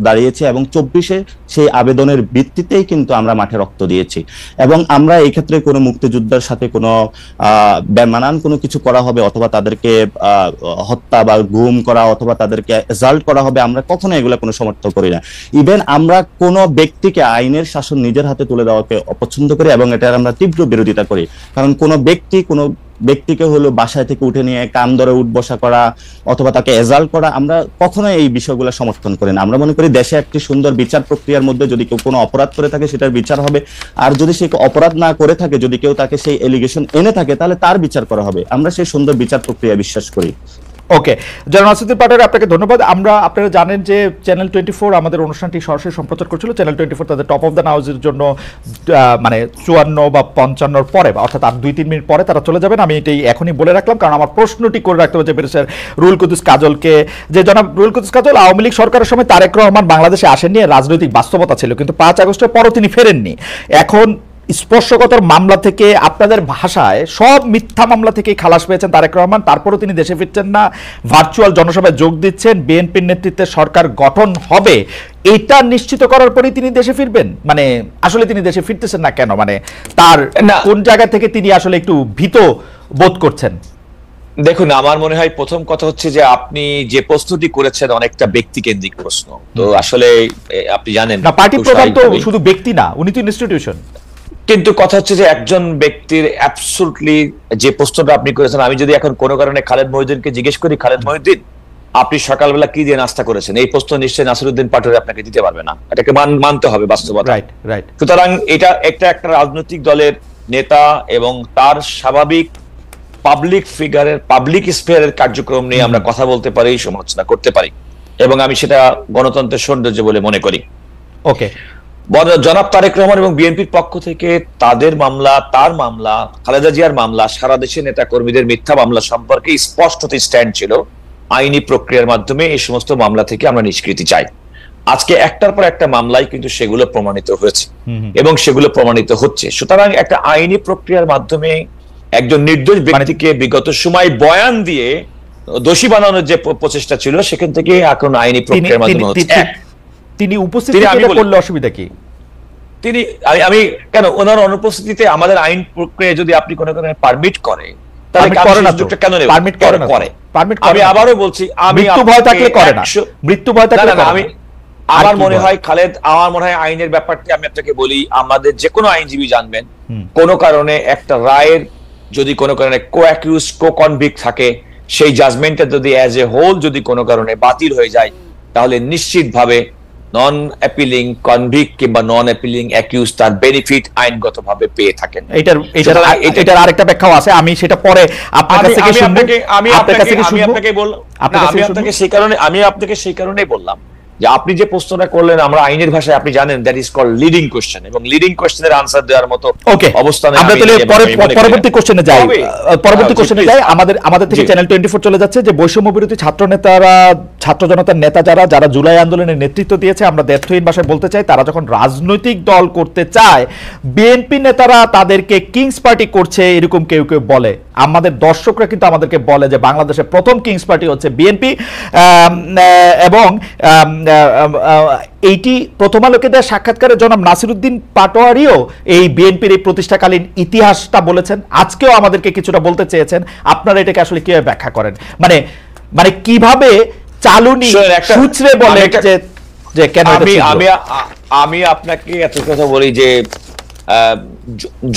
দাঁড়িয়েছি, এবং 24-এ সেই আবেদনের ভিত্তিতেই কিন্তু আমরা মাঠে রক্ত দিয়েছি। এবং আমরা এই ক্ষেত্রে কোনো মুক্তিযোদ্ধার সাথে কোনো বেমানান কোনো কিছু করা হবে, অথবা তাদেরকে হত্যা বা গুম করা, অথবা তাদেরকে অ্যাসাল্ট করা হবে, আমরা কখনো এগুলো কোনো সমর্থন করি না। ইভেন আমরা কোনো ব্যক্তিকে আইনের শাসন নিজের হাতে তুলে দেওয়াকে অপছন্দ করি, এবং এটার আমরা তীব্র বিরোধিতা করি। কারণ কোনো ব্যক্তিকে হলো বাসায় থেকে উঠে নিয়ে কান ধরে উঠবসা করা অথবা তাকে এজাল্ট করা, আমরা কখনো এই বিষয়গুলো সমর্থন করি না। আমরা মনে করি দেশে একটি সুন্দর বিচার প্রক্রিয়ার মধ্যে যদি কেউ কোনো অপরাধ করে থাকে সেটার বিচার হবে, আর যদি সে অপরাধ না করে থাকে, যদি কেউ তাকে সেই এলিগেশন এনে থাকে, তাহলে তার বিচার করা হবে। আমরা সেই সুন্দর বিচার প্রক্রিয়া বিশ্বাস করি। ওকে, জনাব নাসিরুদ্দিন পাটোয়ারি, আপনাকে ধন্যবাদ। আপনারা জানেন যে চ্যানেল 24 আমাদের অনুষ্ঠানটি সরাসরি সম্প্রচার করছিল। চ্যানেল 24 তাদের টপ অফ দ্য নাউজের জন্য মানে 54 বা 55 পরে, অর্থাৎ আর 2-3 মিনিট পরে তারা চলে যাবেন। আমি এটাই এখনই বলে রাখলাম, কারণ আমার প্রশ্নটি করে রাখতে হচ্ছে ব্যারিস্টার রুহুল কুদ্দুস কাজলকে, যে জনাব রুহুল কুদ্দুস কাজল আওয়ামী লীগ সরকারের সময় তারেক রহমান বাংলাদেশে আসেননি, রাজনৈতিক বাস্তবতা ছিল, কিন্তু 5 আগস্টের পরও তিনি ফেরেননি। এখন স্পর্শকাতর মামলা থেকে, আপনাদের ভাষায় সব মিথ্যা মামলা থেকেই খালাস পেয়েছেন তারেক রহমান, তারপরও তিনি দেশে ফিরছেন না, ভার্চুয়াল জনসভায় যোগ দিচ্ছেন, বিএনপির নেতৃত্বে সরকার গঠন হবে এটা নিশ্চিত করার পরেই তিনি দেশে ফিরবেন। মানে আসলে তিনি দেশে ফিরতেছেন না কেন? মানে তার কোন জায়গা থেকে তিনি আসলে একটু ভীত বোধ করছেন? দেখুন, আমার মনে হয় প্রথম কথা হচ্ছে যে আপনি যে প্রশ্নটি করেছেন অনেকটা ব্যক্তি কেন্দ্রিক প্রশ্ন। তো আসলে আপনি জানেন না, পার্টি প্রধান তো শুধু ব্যক্তি না, উনি তো ইনস্টিটিউশন। কিন্তু কথা হচ্ছে যে একজন ব্যক্তির অ্যাবসলিউটলি যে প্রশ্নটা আপনি করেছেন, আমি যদি এখন কোনো কারণে খালেদ মহিউদ্দিনকে জিজ্ঞেস করি, খালেদ মহিউদ্দিন আপনি সকালবেলা কি দিয়ে নাস্তা করেছেন, এই প্রশ্ন নিশ্চয়ই নাসিরুদ্দিন পাটোয়ারি আপনাকে দিতে পারবে না, এটাকে মানতে হবে বাস্তবতা। সুতরাং এটা একটা রাজনৈতিক দলের নেতা এবং তার স্বাভাবিক পাবলিক ফিগারের, পাবলিক স্পেয়ারের কার্যক্রম নিয়ে আমরা কথা বলতে পারি, সমালোচনা করতে পারি, এবং আমি সেটা গণতন্ত্রের সৌন্দর্য বলে মনে করি। ওকে, জনাব তারেক রহমান এবং বিএনপির পক্ষ থেকে তাদের মামলা, তার মামলা, খালেদা জিয়ার মামলা, সারা দেশের নেতা কর্মীদের মিথ্যা মামলা সম্পর্কে স্পষ্ট স্ট্যান্ড ছিল আইনি প্রক্রিয়ার মাধ্যমে এই সমস্ত মামলা থেকে আমরা নিষ্কৃতি চাই। আজকে একটার পর একটা মামলায় কিন্তু সেগুলো প্রমাণিত হয়েছে এবং সেগুলো প্রমাণিত হচ্ছে। সুতরাং একটা আইনি প্রক্রিয়ার মাধ্যমে একজন নির্দোষ ব্যক্তিকে বিগত সময় বয়ান দিয়ে দোষী বানানোর যে প্রচেষ্টা ছিল, সেখান থেকে এখন আইনি প্রক্রিয়ার মাধ্যমে হচ্ছে। তিনি উপস্থিত করলে অসুবিধা কি? তিনি আমি কেন ওনার অনুপস্থিতিতে আমাদের আইন প্রক্রিয়া যদি আপনি কোনো পারমিট করে, তাহলে কেন পারমিট করে? আমি আবারও বলছি, আমি মৃত্যু ভয় থাকলে করে না, মৃত্যু ভয় থাকলে আমি আমার মনে হয় খালেদ, আমার মনে হয় আইনের ব্যাপারটি আমি আপনাকে বলি, আমাদের যে কোনো আইনজীবী জানবেন, কোনো কারণে একটা রায়ের যদি কোনো কারণে কো-অ্যাকিউজ, কো-কনভিক্ট থাকে, সেই জাজমেন্টটা যদি অ্যাজ এ হোল যদি কোনো কারণে বাতিল হয়ে যায়, তাহলে নিশ্চিতভাবে নন অ্যাপিলিং কনভিক্ট কিংবা নন অ্যাপিলিং অ্যাকিউজ তার বেনিফিট আইনগতভাবে পেয়ে থাকেন। এটার আরেকটা ব্যাখ্যাও আছে, আমি সেটা পরে আপনার কাছ থেকে শুনবো। আমি আপনাকে সেই কারণেই বললাম যে আপনি যে প্রশ্নটা করলেন, আমরা আইনের ভাষায় আপনি জানেন that is called leading question, এবং লিডিং কোশ্চেনের আনসার দেওয়ার মতো অবস্থানে আমরা তাহলে পরবর্তী কোশ্চেনে যাই। আমাদের থেকে চ্যানেল 24 চলে যাচ্ছে যে বৈষম্য বিরোধী ছাত্র নেতারা, ছাত্র জনতার নেতা যারা জুলাই আন্দোলনের নেতৃত্ব দিয়েছে, আমরা দ্ব্যর্থহীন ভাষায় বলতে চাই, তারা যখন রাজনৈতিক দল করতে চায়, বিএনপি নেতারা তাদেরকে কিংস পার্টি করছে এরকম কেউ কেউ বলে। আমাদের দর্শকরা কিন্তু আমাদেরকে বলে যে বাংলাদেশের প্রথম কিংস পার্টি হচ্ছে বিএনপি, এবং এইটি প্রথম আলোকে দেওয়া সাক্ষাৎকারে জনাব নাসিরউদ্দিন পাটোয়ারিও এই বিএনপির এই প্রতিষ্ঠাকালীন ইতিহাসটা বলেছেন, আজকেও আমাদেরকে কিছুটা বলতে চেয়েছেন। আপনারা এটাকে আসলে কিভাবে ব্যাখ্যা করেন? মানে কিভাবে চালুনি সূত্রে বলে যে কেন? আমি আপনাকে এত কথা বলি যে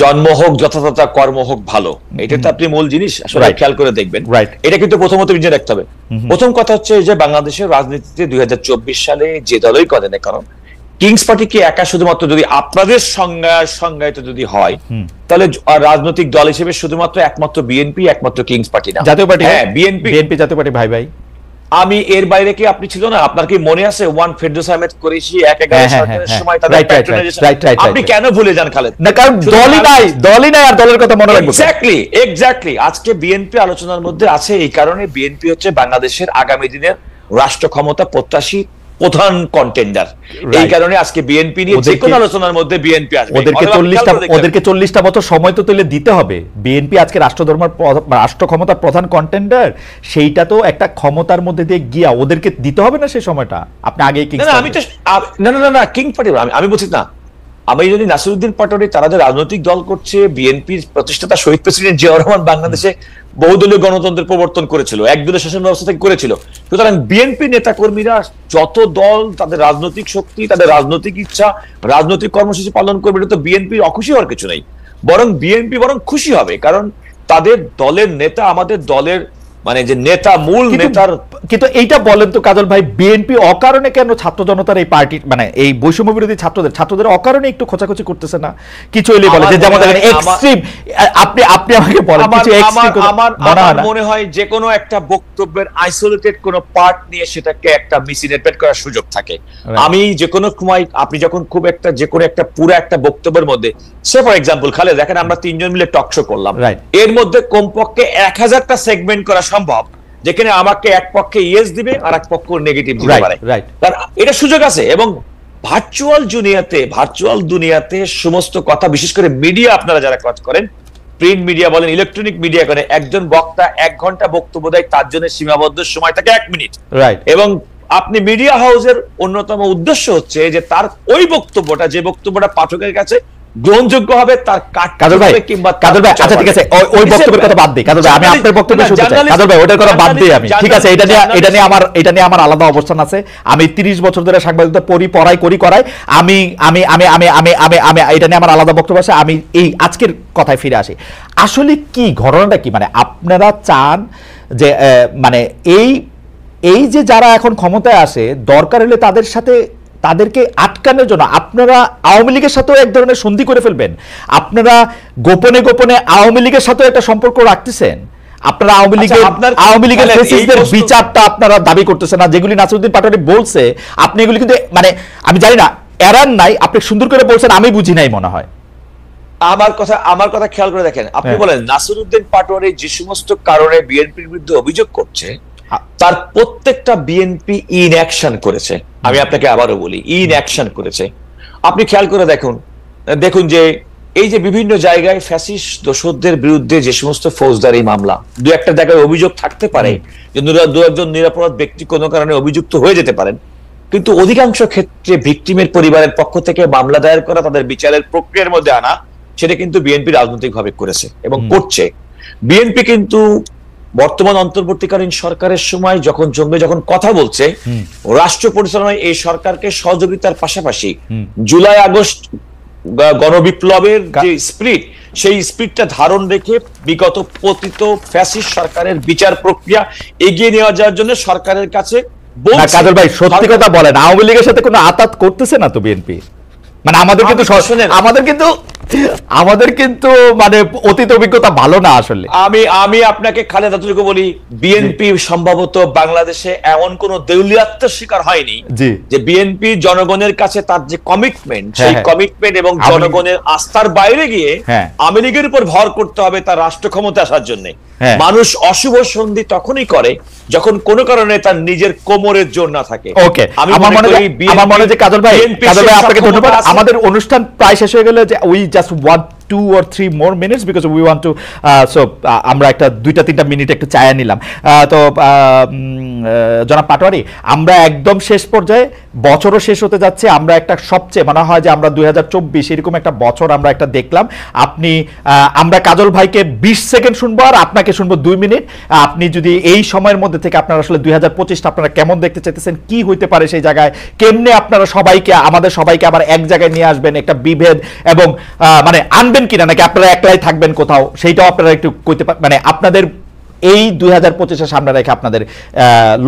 জন্ম হোক যথাযথ, কর্ম হোক ভালো, এটা তো আপনি মূল জিনিস আসলে খেয়াল করে দেখবেন। এটা কিন্তু প্রথমত বুঝে রাখতে হবে। প্রথম কথা হচ্ছে যে বাংলাদেশের রাজনীতিতে 2024 সালে যে দলই করে না কারণ, কিংস পার্টি কি একা শুধুমাত্র যদি আপনাদের সংজ্ঞায়িত যদি হয়, তাহলে রাজনৈতিক দল হিসেবে শুধুমাত্র একমাত্র বিএনপি, একমাত্র কিংস পার্টি না, জাতীয় পার্টি। হ্যাঁ, বিএনপি জাতীয় পার্টি ভাই ভাই। আমি এর বাইরে কি আপনি ছিল না? আপনার কি মনে আছে ওয়ান ফেরদৌস আহমেদ কুরেশি 1/11 সরকারের সময় তাদের প্যাট্রোনাইজেশন, আপনি কেন ভুলে যান খালেদ? না, কারণ দলই নাই আর দলের কথা মনে রাখবো। এক্স্যাক্টলি আজকে বিএনপি আলোচনার মধ্যে আছে, এই কারণে বিএনপি হচ্ছে বাংলাদেশের আগামী দিনের রাষ্ট্র ক্ষমতা প্রত্যাশী প্রধান কন্টেন্ডার। এই কারণে আজকে বিএনপি নিয়ে যে কোনো আলোচনার মধ্যে বিএনপি আসবে। ওদেরকে 40টা বছর সময় তো তুলে দিতে হবে। বিএনপি আজকে রাষ্ট্র ক্ষমতার প্রধান কন্টেন্ডার, সেইটা তো একটা ক্ষমতার মধ্যে দিয়ে গিয়া ওদেরকে দিতে হবে না সেই সময়টা। আপনি আগেই না কিং পার্টি আমি বলছি না, আমি যদি নাসিরউদ্দিন পাটোয়ারি তারা যে রাজনৈতিক দল করছে, বিএনপির প্রতিষ্ঠাতা শহীদ প্রেসিডেন্ট জিয়াউর রহমান বাংলাদেশে বহুদলীয় গণতন্ত্রের প্রবর্তন করেছিল, একদলীয় শাসন ব্যবস্থা থেকে করেছিল। সুতরাং বিএনপি নেতা কর্মীরা যত দল, তাদের রাজনৈতিক শক্তি, তাদের রাজনৈতিক ইচ্ছা, রাজনৈতিক কর্মসূচি পালন করবে, এটা তো বিএনপির অখুশি হওয়ার কিছু নেই, বরং বিএনপি খুশি হবে, কারণ তাদের দলের নেতা আমাদের দলের মানে যে নেতা, মূল নেতার। কিন্তু এইটা বলেন তো কাজল ভাই, বিএনপি অকারণে কেন ছাত্র জনতার এই পার্টি মানে এই বৈষম্য বিরোধী ছাত্রদের অকারণে একটু খোঁচাখুচি করতেছে না? কিছু হইলে বলে যে যেমন এক্সট্রিম, আপনি আমাকে বলেন কিছু এক্সট্রিম। আমার মনে হয় যে কোনো একটা বক্তব্যের আইসোলেটেড কোনো পার্ট নিয়ে সেটাকে একটা মিসইন্টারপ্রেট করার সুযোগ থাকে। আমি যে কোনো সময় আপনি যখন খুব একটা যে কোনো একটা পুরো একটা বক্তব্যের মধ্যে, সে ফর এক্সাম্পল খালেদ দেখেন আমরা 3 জন মিলে টক শো করলাম, এর মধ্যে কমপক্ষে 1000টা সেগমেন্ট করা সম্ভব, যেখানে আমাকে এক পক্ষে ইয়েস দিবে আর এক পক্ষ নেগেটিভ দিতে পারে, এটা সুযোগ আছে। এবং ভার্চুয়াল দুনিয়াতে সমস্ত কথা, বিশেষ করে মিডিয়া, আপনারা যারা কাজ করেন, প্রিন্ট মিডিয়া বলেন, ইলেকট্রনিক মিডিয়া করেন, একজন বক্তা 1 ঘন্টা বক্তব্য দেয়, তার জন্য সীমাবদ্ধ সময় থাকে 1 মিনিট। এবং আপনি মিডিয়া হাউসের অন্যতম উদ্দেশ্য হচ্ছে যে তার ওই বক্তব্যটা, যে বক্তব্যটা পাঠকের কাছে গ্রহণযোগ্য হবে, তার কাজল ভাই আচ্ছা ঠিক আছে, ওই বক্তব্যের কথা বাদ দিই কাজল ভাই, আমি আপনার বক্তব্য শুনতে চাই কাজল ভাই, ওটার কথা বাদ দিই আমি, ঠিক আছে? এটা নিয়ে আমার আলাদা অবস্থান আছে। আমি 30 বছর ধরে সাংবাদিকতা করাই, আমি এটা নিয়ে আমার আলাদা বক্তব্য আছে। আমি এই আজকের কথায় ফিরে আসি। আসলে কি ঘটনাটা কি, মানে আপনারা চান যে মানে এই যে যারা এখন ক্ষমতায় আসে, দরকার হলে তাদেরকে আটকানোর জন্য আপনারা আওয়ামী লীগের সাথেও এক ধরনের সন্ধি করে ফেলবেন। আপনারা গোপনে আওয়ামী লীগের সাথেও একটা সম্পর্ক রাখতেছেন। আপনারা আওয়ামী লীগের ফ্যাসিস্টদের বিচারটা আপনারা দাবি করতেছেন না, যেগুলি নাসিরউদ্দিন পাটোয়ারি বলছে, আপনি এগুলি কিন্তু মানে আমি জানি না এরান নাই, আপনি সুন্দর করে বলছেন, আমি বুঝি নাই মনে হয়। আমার কথা খেয়াল করে দেখেন, আপনি বলেন নাসিরউদ্দিন পাটোয়ারি যে সমস্ত কারণে বিএনপির বিরুদ্ধে অভিযোগ করছে তার প্রত্যেকটা বিএনপি ইন অ্যাকশন করেছে। আমি আপনাকে আবারও বলি, ইন অ্যাকশন করেছে। আপনি খেয়াল করে দেখুন যে এই যে বিভিন্ন জায়গায় ফ্যাসিস্ট দোসরদের বিরুদ্ধে যে সমস্ত ফৌজদারি মামলা, দু একটা জায়গায় অভিযোগ থাকতে পারে যে দু একজন নিরপরাধ ব্যক্তি কোনো কারণে অভিযুক্ত হয়ে যেতে পারেন, কিন্তু অধিকাংশ ক্ষেত্রে ভিকটিমের পরিবারের পক্ষ থেকে মামলা দায়ের করা, তাদের বিচারের প্রক্রিয়ার মধ্যে আনা, সেটা কিন্তু বিএনপি রাজনৈতিকভাবে করেছে এবং করছে। বিএনপি কিন্তু বর্তমান অন্তর্বর্তীকালীন সরকারের সময় যখন কথা বলছে, রাষ্ট্র পরিচালনায় এই সরকারকে সহযোগিতার পাশাপাশি জুলাই আগস্ট গণবিপ্লবের যে স্পিরিট, সেই স্পিরিটটা ধারণ রেখে বিগত পতিত ফ্যাসিস্ট সরকারের বিচার প্রক্রিয়া এগিয়ে নেওয়া যাওয়ার জন্য সরকারের কাছে কাজল ভাই সত্যি কথা বলেন, আওয়ামী লীগের সাথে কোনো আতাত করতেছে না তো বিএনপি? মানে আমাদের কিন্তু মানে অতীত অভিজ্ঞতা ভালো না আসলে। আমি আপনাকে খালেদ এতটুকু বলি, বিএনপি সম্ভবত বাংলাদেশে এমন কোন দেউলিয়াত্বের শিকার হয়নি যে বিএনপি জনগণের কাছে তার যে কমিটমেন্ট, সেই কমিটমেন্ট এবং জনগণের আস্থার বাইরে গিয়ে আওয়ামী লীগের উপর ভর করতে হবে তার রাষ্ট্র ক্ষমতা আসার জন্য। মানুষ অশুভ সন্ধি তখনই করে যখন কোন কারণে তার নিজের কোমরের জোর না থাকে। ওকে, আমার মনে হয় যে কাজল ভাই আপনাকে ধন্যবাদ। আমাদের অনুষ্ঠান প্রায় শেষ হয়ে গেল, যে we just want 2 or 3 more minutes because we want to so আমরা একটা 2-3 মিনিট একটু চায়া নিলাম। তো জনাব পাটোয়ারি, আমরা একদম শেষ পর্যায়ে, বছরও শেষ হতে যাচ্ছে, আমরা একটা সবচেয়ে মনে হয় যে আমরা 2024 এরকম একটা বছর আমরা একটা দেখলাম। আমরা কাজল ভাইকে 20 সেকেন্ড শুনবো আর আপনাকে শুনবো 2 মিনিট। আপনি যদি এই সময়ের মধ্যে থেকে আপনারা আসলে 2025টা আপনারা কেমন দেখতে চাইতেছেন, কি হইতে পারে সেই জায়গায়, কেমনে আপনারা আমাদের সবাইকে আবার এক জায়গায় নিয়ে আসবেন, একটা বিভেদ এবং মানে আনবেন কিনা, নাকি আপনারা একলাই থাকবেন কোথাও, সেইটাও আপনারা একটু কইতে মানে আপনাদের এই 2025-এর সামনে রেখে আপনাদের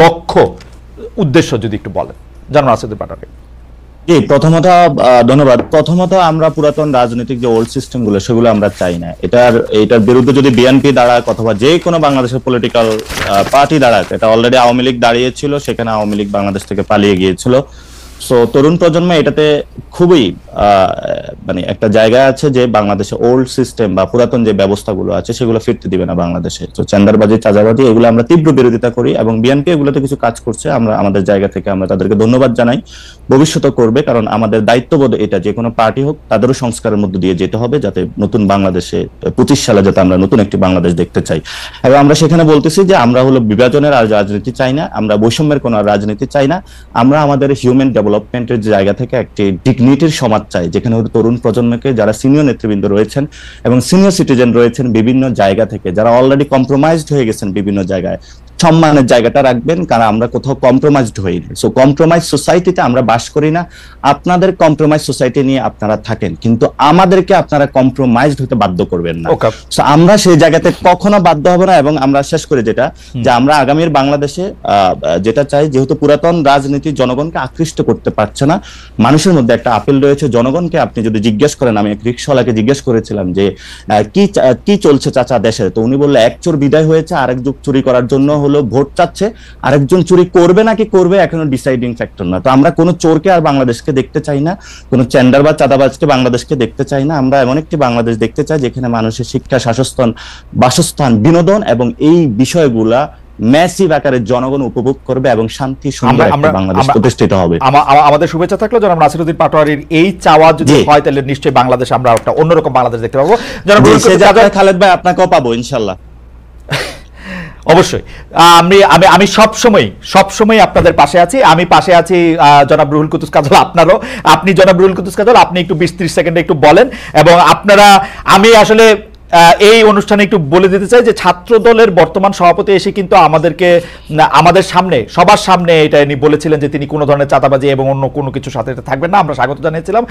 লক্ষ্য উদ্দেশ্য যদি একটু বলেন জনাব নাসিরউদ্দিন পাটোয়ারি। জি, প্রথমত ধন্যবাদ। প্রথমত আমরা পুরাতন রাজনৈতিক যে ওল্ড সিস্টেম গুলো সেগুলো আমরা চাই না। এটার বিরুদ্ধে যদি বিএনপি দাঁড়াক অথবা যে কোনো বাংলাদেশের পলিটিক্যাল পার্টি দাঁড়াক, এটা অলরেডি আওয়ামী লীগ দাঁড়িয়েছিল, সেখানে আওয়ামী লীগ বাংলাদেশ থেকে পালিয়ে গিয়েছিল। সো তরুণ প্রজন্ম এটাতে খুবই মানে একটা জায়গা আছে যে বাংলাদেশে ওল্ড সিস্টেম বা পুরাতন যে ব্যবস্থাগুলো আছে সেগুলো ফিরতে দিবে না বাংলাদেশে। তো চাঁদাবাজি, চাঁদাবাজি এগুলো আমরা তীব্র বিরোধিতা করি এবং বিএনপি এগুলোতে কিছু কাজ করছে, আমরা আমাদের জায়গা থেকে আমরা তাদেরকে ধন্যবাদ জানাই। ভবিষ্যতে করবে, কারণ আমাদের দায়িত্ববোধ এটা, যে কোনো পার্টি হোক তাদেরও সংস্কারের মধ্যে দিয়ে যেতে হবে, যাতে নতুন বাংলাদেশে 25 সালে যাতে আমরা নতুন একটি বাংলাদেশ দেখতে চাই। এবং আমরা সেখানে বলতেছি যে আমরা হলো বিভাজনের আর রাজনীতি চাই না, আমরা বৈষম্যের কোনো রাজনীতি চাই না, আমরা আমাদের হিউম্যান ডেভেলপমেন্টের জায়গা থেকে একটি ডিগনিটির সমাজ চাই, যেখানে তরুণ প্রজন্মকে, যারা সিনিয়র নেতৃবৃন্দ রয়েছেন এবং সিনিয়র সিটিজেন রয়েছেন বিভিন্ন জায়গা থেকে, যারা অলরেডি কম্প্রোমাইজড হয়ে গেছেন বিভিন্ন জায়গায়, সম্মানের জায়গাটা রাখবেন, কারণ আমরা কোথাও কম্প্রোমাইজড হইনি। সো কম্প্রোমাইজ সোসাইটিতে আমরা বাস করি না। আপনাদের কম্প্রোমাইজ সোসাইটি নিয়ে আপনারা থাকেন, কিন্তু আমাদেরকে আপনারা কম্প্রোমাইজড হতে বাধ্য করবেন না। সো আমরা সেই জায়গাতে কখনো বাধ্য হব না। এবং আমরা শেষ করে যেটা, যে আমরা আগামীর বাংলাদেশে যেটা চাই, যেহেতু পুরাতন রাজনীতি জনগণকে আকৃষ্ট করতে পারছে না, মানুষের মধ্যে একটা আপিল রয়েছে জনগণকে। আপনি যদি জিজ্ঞেস করেন, আমি এক রিক্সাওয়ালাকে জিজ্ঞেস করেছিলাম যে কি চলছে চাচা দেশে, তো উনি বললে এক চোর বিদায় হয়েছে, আরেক যুগ চুরি করার জন্য হলো ভোট চাচ্ছে, আরেকজন চুরি করবে নাকি করবে এখনো ডিসাইডিং ফ্যাক্টর না। তো আমরা কোনো চোরকে আর বাংলাদেশকে দেখতে চাই না, কোনো চ্যান্ডার বা চাঁদাবাজকে বাংলাদেশকে দেখতে চাই না। আমরা এমন একটি বাংলাদেশ দেখতে চাই যেখানে মানুষের শিক্ষা, বাসস্থান, বিনোদন এবং এই বিষয়গুলা ম্যাসিভ আকারে জনগণ উপভোগ করবে এবং শান্তি সুন্দর একটা বাংলাদেশ প্রতিষ্ঠিত হবে। আমাদের শুভেচ্ছা থাকলো জনাব নাসিরউদ্দিন পাটোয়ারির এই চাওয়া যদি হয়, তাহলে নিশ্চয়ই বাংলাদেশ আমরা একটা অন্যরকম বাংলাদেশ দেখতে পাবো। খালেদ ভাই, আপনাকেও পাবো ইনশাআল্লাহ। অবশ্যই আমি সবসময় আপনাদের পাশে আছি। আমি পাশে আছি জনাব রুহুল কুদ্দুস কাজল, আপনারও। আপনি জনাব রুহুল কুদ্দুস কাজল, আপনি একটু 20-30 সেকেন্ডে একটু বলেন। এবং আপনারা, আমি আসলে এই অনুষ্ঠানে একটু বলে দিতে চাই যে ছাত্র দলের বর্তমান সভাপতি এসে কিন্তু আমাদের সামনে, সবার সামনে এটা বলেছিলেন যে তিনি কোনো ধরনের চাঁদাবাজি এবং অন্য কোনো কিছুর সাথে থাকবেন না। আমরা স্বাগত জানিয়েছিলাম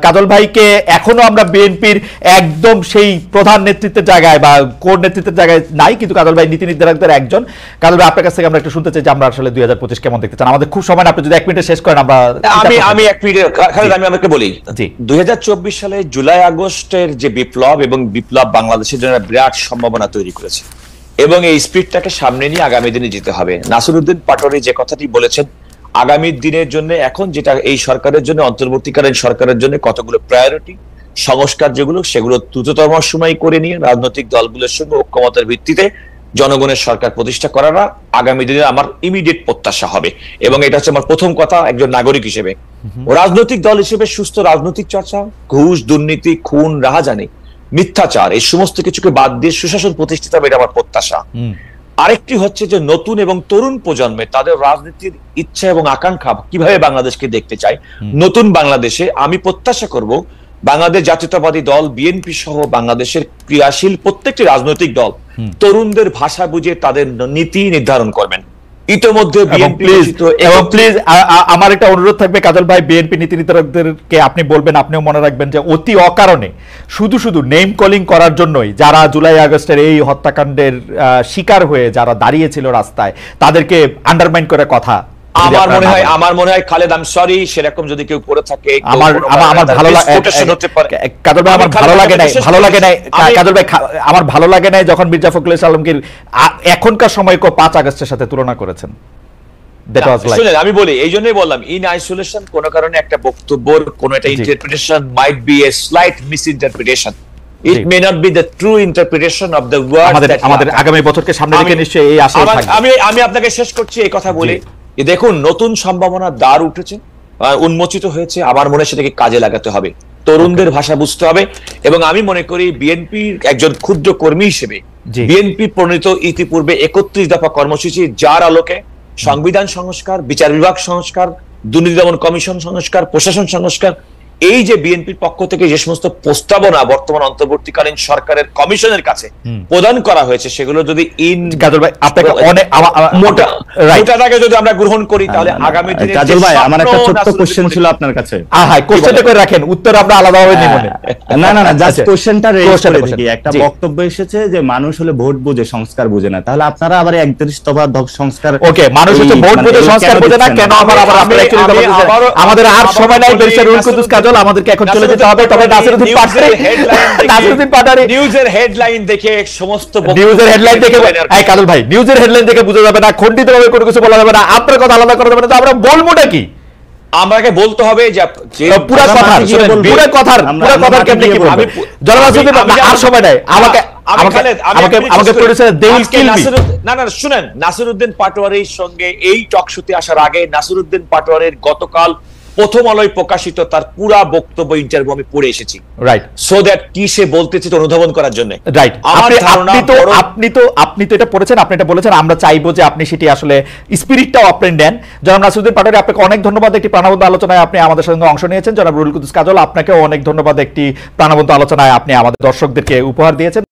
কাজল ভাইকে। এখনো আমরা বিএনপির একদম সেই প্রধান নেতৃত্বের জায়গায় বা কোর নেতৃত্বের জায়গায় নাই, কিন্তু কাজল ভাই নীতি নির্ধারকদের একজন। কাজল ভাই, আপনার কাছ থেকে আমরা একটু শুনতে চাই যে আমরা আসলে 2025 কেমন দেখতে চান। আমাদের খুব সময়, আপনি যদি 1 মিনিটে শেষ করেন। আমি 1 মিনিটে আমি আপনাকে বলি, 2024 সালে জুলাই আগস্টের যে বিপ্লব এবং বিপ্লব বাংলাদেশের জন্য বিরাট সম্ভাবনা তৈরি করেছে এবং এই স্পিরিটটাকে সামনে নিয়ে আগামী দিনে যেতে হবে। নাসিরউদ্দিন পাটোয়ারি যে কথাটি বলেছেন, আগামী দিনের জন্য এখন যেটা এই সরকারের জন্য, অন্তর্বর্তীকালীন সরকারের জন্য কতগুলো প্রায়োরিটি সংস্কার যেগুলো, সেগুলো দ্রুততম সময় করে নিয়ে রাজনৈতিক দলগুলোর সঙ্গে ঐক্যমতের ভিত্তিতে জনগণের সরকার প্রতিষ্ঠা করাটা আগামী দিনে আমার ইমিডিয়েট প্রত্যাশা হবে। এবং এটা হচ্ছে আমার প্রথম কথা একজন নাগরিক হিসেবে। রাজনৈতিক দল হিসেবে সুস্থ রাজনৈতিক চর্চা, ঘুষ, দুর্নীতি, খুন, রাহাজানি, মিথ্যাচার এই সমস্ত কিছুকে বাদ দিয়ে সুশাসন প্রতিষ্ঠিত হবে, এটা আমার প্রত্যাশা। আরেকটি হচ্ছে যে নতুন এবং তরুণ প্রজন্মে তাদের রাজনীতির ইচ্ছা এবং আকাঙ্ক্ষা কিভাবে বাংলাদেশকে দেখতে চায়, নতুন বাংলাদেশে আমি প্রত্যাশা করব বাংলাদেশ জাতীয়তাবাদী দল, বিএনপি সহ বাংলাদেশের ক্রিয়াশীল প্রত্যেকটি রাজনৈতিক দল তরুণদের ভাষা বুঝে তাদের নীতি নির্ধারণ করবেন। ইতিমধ্যে প্লিজ আমার একটা অনুরোধ থাকবে কাজল ভাই, বিএনপি নীতি নির্ধারকদেরকে আপনি বলবেন, আপনিও মনে রাখবেন যে অতি অকারণে শুধু নেম কলিং করার জন্যই যারা জুলাই আগস্টের এই হত্যাকাণ্ডের শিকার হয়ে যারা দাঁড়িয়েছিল রাস্তায় তাদেরকে আন্ডারমাইন করে কথা, আমার মনে হয় খালেদ, আই এম সরি, সেরকম যদি কেউ করে থাকে আমার ভালো লাগে কাজল ভাই, আমার ভালো লাগে নাই যখন মির্জা ফখরুল ইসলাম আলমগীর এখনকার সময় 5 আগস্টের সাথে তুলনা করেছেন। আমি বলি, এই জন্যই বললাম ইন আইসোলেশন কোন কারণে একটা বক্তব্যের কোন একটা interpretation might be a slight misinterpretation, it may not be the true interpretation of the word. আমাদের আগামী বছরকে সামনে রেখে নিশ্চয়ই এই আশা থাকবে। আমি আপনাকে শেষ করছি এই কথা বলে, দেখুন নতুন সম্ভাবনার দ্বার উঠেছে, উন্মোচিত হয়েছে, আমার মনে হয় সেটাকে কাজে লাগাতে হবে, তরুণদের ভাষা বুঝতে হবে। এবং আমি মনে করি বিএনপির একজন ক্ষুদ্র কর্মী হিসেবে বিএনপি প্রণীত ইতিপূর্বে 31 দফা কর্মসূচি, যার আলোকে সংবিধান সংস্কার, বিচার বিভাগ সংস্কার, দুর্নীতি দমন কমিশন সংস্কার, প্রশাসন সংস্কার, এই যে বিএনপির পক্ষ থেকে যে সমস্ত প্রস্তাবনা বর্তমান অন্তর্বর্তীকালীন সরকারের কমিশনের কাছে প্রদান করা হয়েছে, সেগুলো যদি মোটাটাকে যদি আমরা গ্রহণ করি তাহলে আগামী দিনে কাজল ভাই আমার একটা ছোট্ট কোশ্চেন ছিল আপনার কাছে। হ্যাঁ, কোশ্চেনটা করে রাখেন, উত্তর আমরা আলাদাভাবে নিব না। না জাস্ট কোশ্চেনটা রেজ করে দেখি। একটা বক্তব্য এসেছে যে মানুষ হলে ভোট বুঝে, সংস্কার বুঝে না, তাহলে আপনারা আবার 31 দফা সংস্কার, ওকে মানুষ হচ্ছে ভোট বুঝে সংস্কার বুঝে না কেন? আমাদের আর সময় নাই, বেশি রুল কুদুস কাজল, আমাদেরকে এখন চলে যেতে হবে। তবে নাসিরউদ্দিন পাটোয়ারি নিউজের হেডলাইন দেখে সমস্ত নিউজের হেডলাইন দেখে, এই কাজল ভাই নিউজের হেডলাইন দেখে বোঝা যাবে না, খণ্ডিতভাবে কোনো কিছু বলা যাবে না, আপনার কথা আলাদা করা যাবে না, তো আমরা বলবোটা কি? আমাকে বলতে হবে যে পুরো কথার কেমনে কি বলবো? জনরাজনীতি আর সময় নাই, আমাকে producer they will kill me. না শুনেন, নাসিরউদ্দিন পাটোয়ারির সঙ্গে এই টকশোতে আসার আগে নাসিরউদ্দিন পাটোয়ারির গতকাল প্রথম আলোয় প্রকাশিত তার পুরা বক্তব্য ইন্টারভিউ আমি পড়ে এসেছি, রাইট, সো দ্যাট কি সে বলতেছে অনুধাবন করার জন্য, রাইট। আপনি তো এটা পড়েছেন, আপনি এটা বলেছেন, আমরা চাইবো যে আপনি সেটি আসলে স্পিরিটটাও আপনি দেন। জনাব নাসিরউদ্দিন পাটোয়ারি, আপনাকে অনেক ধন্যবাদ, একটি প্রাণবন্ত আলোচনায় আপনি আমাদের সঙ্গে অংশ নিয়েছেন। জনাব রুহুল কুদুস কাজল, আপনাকেও অনেক ধন্যবাদ, একটি প্রাণবন্ত আলোচনায় আপনি আমাদের দর্শকদেরকে উপহার দিয়েছেন।